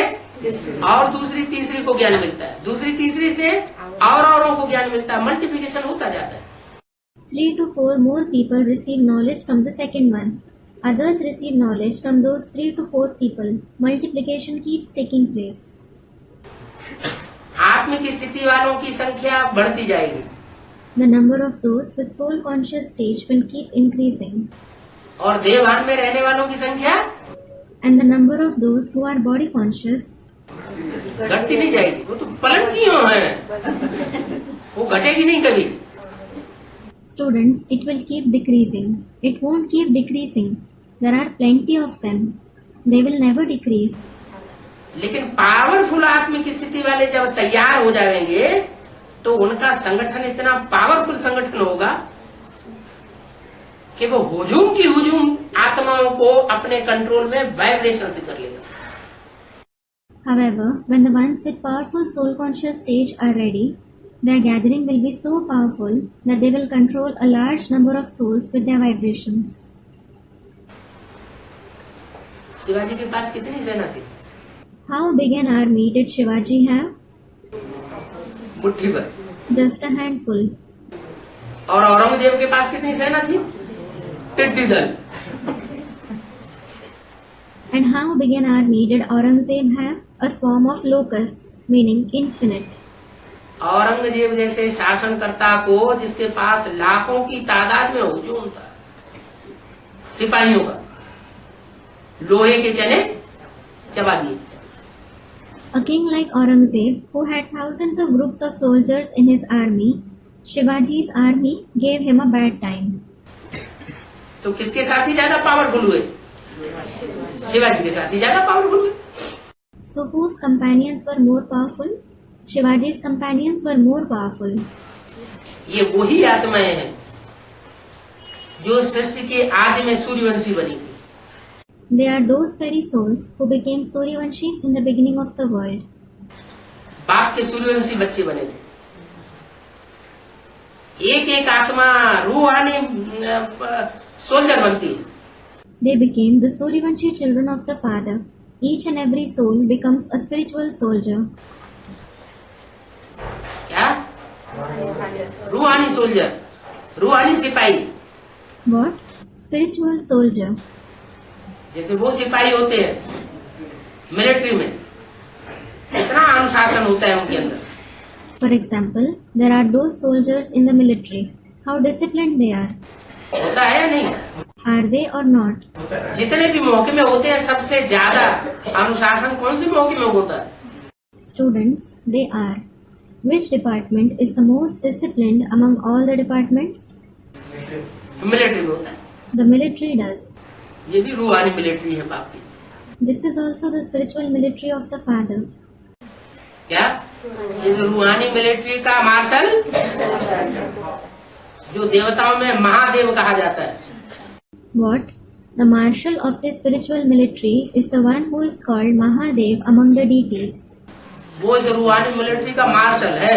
और दूसरी तीसरी को ज्ञान मिलता है, दूसरी तीसरी से और औरों को ज्ञान मिलता है। मल्टीप्लिकेशन होता जाता है। 3 to 4 more people receive knowledge from the second one. Others receive knowledge from those 3 to 4 people. Multiplication keeps taking place. आत्मिक स्थिति वालों की संख्या बढ़ती जाएगी The number of those with soul conscious stage will keep increasing. और देहभान में रहने वालों की संख्या And the number of those who are body conscious घटती नहीं जाएगी। वो तो पलटती है, वो घटेगी नहीं कभी। students, it will keep decreasing. It won't keep decreasing. There are plenty of them. They will never decrease. लेकिन पावरफुल आत्मिक स्थिति वाले जब तैयार हो जाएंगे तो उनका संगठन इतना पावरफुल संगठन होगा कि वो हुजूम आत्माओं को अपने कंट्रोल में वाइब्रेशन से कर लेगा। However, when the ones with powerful soul conscious stage are ready, their gathering will be so powerful that they will control a large number of souls with their vibrations. Shivaji के पास कितनी सेना थी? How big an army did Shivaji have? मुट्ठी भर। Just a handful. और औरंगजेब के पास कितनी सेना थी? टिड्डी दल। And how big an army did Aurangzeb have? A swarm of locusts, meaning infinite. Aurangzeb जैसे शासनकर्ता को जिसके पास लाखों की तादाद में हुजूम था, सिपाहियों का, लोहे के चने चबा दिए। A king like Aurangzeb, who had thousands of groups of soldiers in his army, Shivaji's army gave him a bad time. तो किसके साथ ही ज्यादा पावरफुल हुए? शिवाजी के साथ ही ज्यादा पावरफुल हुए। So whose companions were more powerful? Shivaji's companions were more powerful. ये वही आत्माएं हैं जो सृष्टि के आदि में सूर्यवंशी बनी थी। They are those very souls who became Suryavanshis in the beginning of the world. बाप के सूर्यवंशी बच्चे बने थे। एक एक आत्मा रूहानी सोल्जर बनती है। They became the Suryavanshi children of the Father. Each and every soul becomes a spiritual soldier. क्या? रूहानी सोल्जर, रूहानी सिपाही। What? Spiritual soldier. जैसे वो सिपाही होते हैं मिलिट्री में, इतना अनुशासन होता है उनके अंदर। For example, there are those soldiers in the military. How disciplined they are. होता है या नहीं? Are they or not? जितने भी मौके में होते हैं सबसे ज्यादा अनुशासन कौन से मौके में होता है? Students, they are. Which department is the most disciplined among all the departments? Military में होता है। The military does. ये भी रूहानी मिलिट्री है बाप की। This is also the spiritual military of the Father. क्या इस रूहानी मिलिट्री का मार्शल, जो देवताओं में महादेव कहा जाता है, What? The marshal of the spiritual military is the one who is called Mahadev among the deities. वो इस रूहानी मिलिट्री का मार्शल है।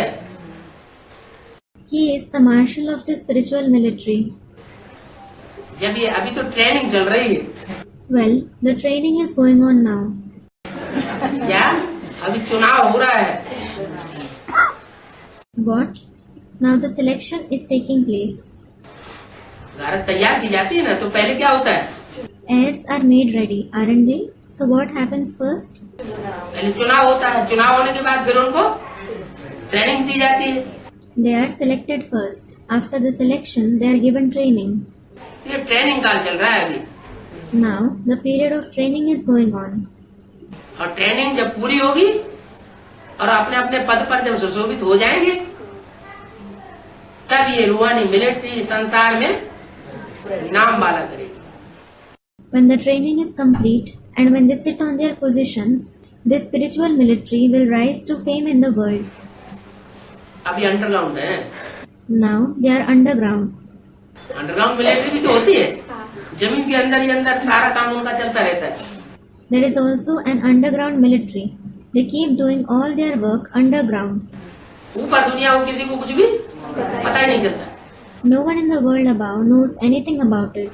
He is the marshal of the spiritual military. जब ये अभी तो ट्रेनिंग चल रही है, Well, the training is going on now. क्या अभी चुनाव हो रहा है, What? Now the selection is taking place. Bharat तैयार की जाती है ना, तो पहले क्या होता है, Heirs are made ready, aren't they? So what happens first? पहले चुनाव होता है, चुनाव होने के बाद फिर उनको ट्रेनिंग दी जाती है। They are selected first. After the selection, they are given training. ये ट्रेनिंग काल चल रहा है अभी, Now, the period of training is going on. और ट्रेनिंग जब पूरी होगी और अपने अपने पद पर जब सुशोभित हो जाएंगे, तब ये रूहानी मिलिट्री संसार में नाम वाला करेगी। When the training is complete and when they sit on their positions, the spiritual military will rise to fame in the world. अभी अंडरग्राउंड है, Now, they are underground. Underground military भी तो होती है, जमीन के अंदर ही अंदर सारा काम उनका चलता रहता है। There is also an underground military. They keep doing all their work underground. ऊपर दुनिया को किसी को कुछ भी पता ही नहीं चलता, No one in the world above knows anything about it.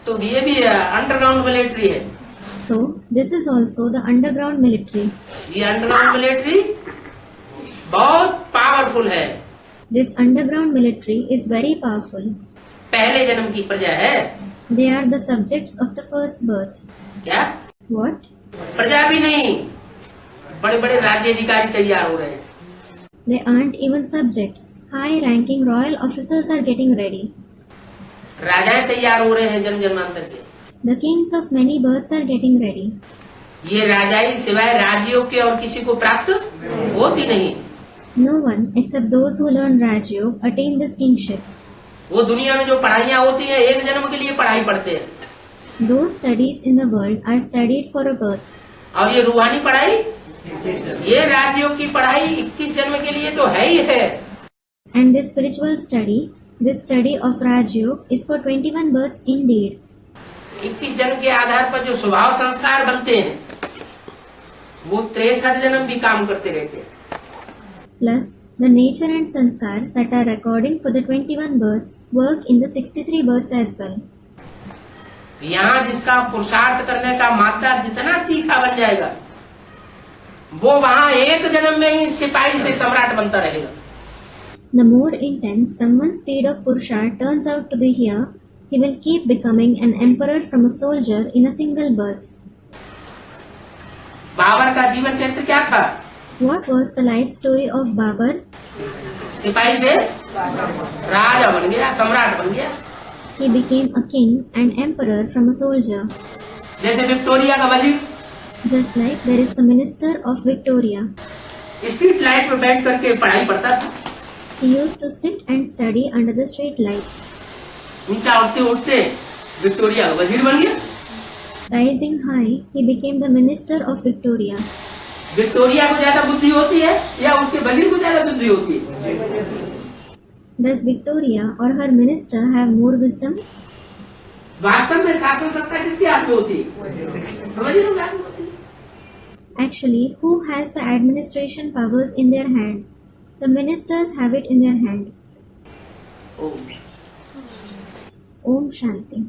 तो ये भी अंडरग्राउंड मिलिट्री है। So, this is also the underground military. ये अंडरग्राउंड मिलिट्री बहुत पावरफुल है, This underground military is very powerful. पहले जन्म की प्रजा है। They are the subjects of the first birth. क्या What? प्रजा भी नहीं, बड़े बड़े राज्य अधिकारी तैयार हो रहे हैं। They aren't even subjects. High-ranking royal officers are getting ready. राजाएं तैयार हो रहे हैं जन्म जन्मांतर के। The kings of many births are getting ready. ये राजाई सिवाय राज्यों के और किसी को प्राप्त होती नहीं। No one, except those who learn Rajyog, attain this kingship. वो दुनिया में जो पढ़ाइयाँ होती हैं, एक जन्म के लिए पढ़ाई पढ़ते हैं, Those studies in the world are studied for a birth. और ये रूहानी पढ़ाई, ये राज्यों की पढ़ाई 21 जन्म के लिए तो है ही है। And this spiritual study, this study of Rajyog, is for 21 births indeed. 21 जन्म के आधार पर जो स्वभाव संस्कार बनते हैं, वो 63 जन्म भी काम करते रहते हैं। Plus, the nature and sanskars that are recording for the 21 births work in the 63 births as well. यहाँ जिसका पुरुषार्थ करने का मात्रा जितना तीखा बन जाएगा, वो वहाँ एक जन्म में ही सिपाही से सम्राट बनता रहेगा। The more intense someone's speed of Purushart turns out to be here, he will keep becoming an emperor from a soldier in a single birth. Babar का जीवन चरित्र क्या था? What was the life story of Babur? सिपाही से राजा बन गया, सम्राट बन गया। He became a king and emperor from a soldier. जैसे विक्टोरिया का वजीर Just like there is the minister of Victoria. Street light में बैठ करके पढ़ाई पढ़ता था। He used to sit and study under the street light. ऊंचा उठते उठते विक्टोरिया का वजीर बन गया। Rising high, he became the minister of Victoria. Victoria को ज्यादा बुद्धि होती है या उसके वजीर को ज्यादा बुद्धि होती है? Does Victoria or her minister have more wisdom? वास्तव में शासन सत्ता किसके हाथ में होती है? वजीरों के हाथ में होती है। Actually, who has the administration powers in their hand? The ministers have it in their hand. Om Om Shanti.